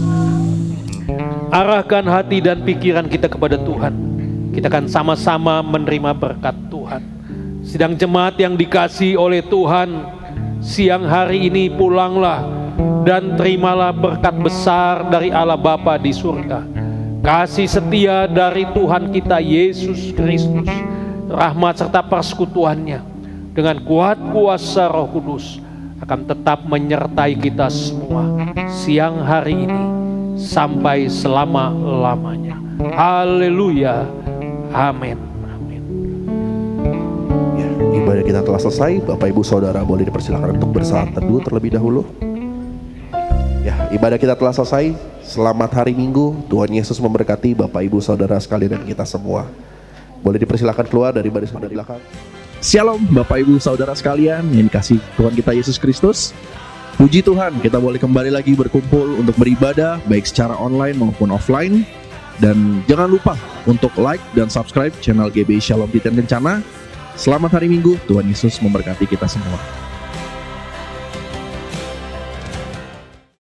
arahkan hati dan pikiran kita kepada Tuhan. Kita akan sama-sama menerima berkat Tuhan. Sidang jemaat yang dikasihi oleh Tuhan, siang hari ini pulanglah dan terimalah berkat besar dari Allah Bapa di surga. Kasih setia dari Tuhan kita Yesus Kristus, rahmat serta persekutuannya dengan kuat kuasa Roh Kudus akan tetap menyertai kita semua siang hari ini sampai selama-lamanya. Haleluya. Amin. Amin. Ya, ibadah kita telah selesai. Bapak Ibu Saudara boleh dipersilakan untuk bersaat teduh terlebih dahulu. Ya, ibadah kita telah selesai. Selamat hari Minggu. Tuhan Yesus memberkati Bapak Ibu Saudara sekalian dan kita semua. Boleh dipersilakan keluar dari barisan di belakang. Shalom Bapak Ibu Saudara sekalian yang dikasihi Tuhan kita Yesus Kristus. Puji Tuhan, kita boleh kembali lagi berkumpul untuk beribadah baik secara online maupun offline. Dan jangan lupa untuk like dan subscribe channel GBI Shalom Titian Kencana. Selamat hari Minggu, Tuhan Yesus memberkati kita semua.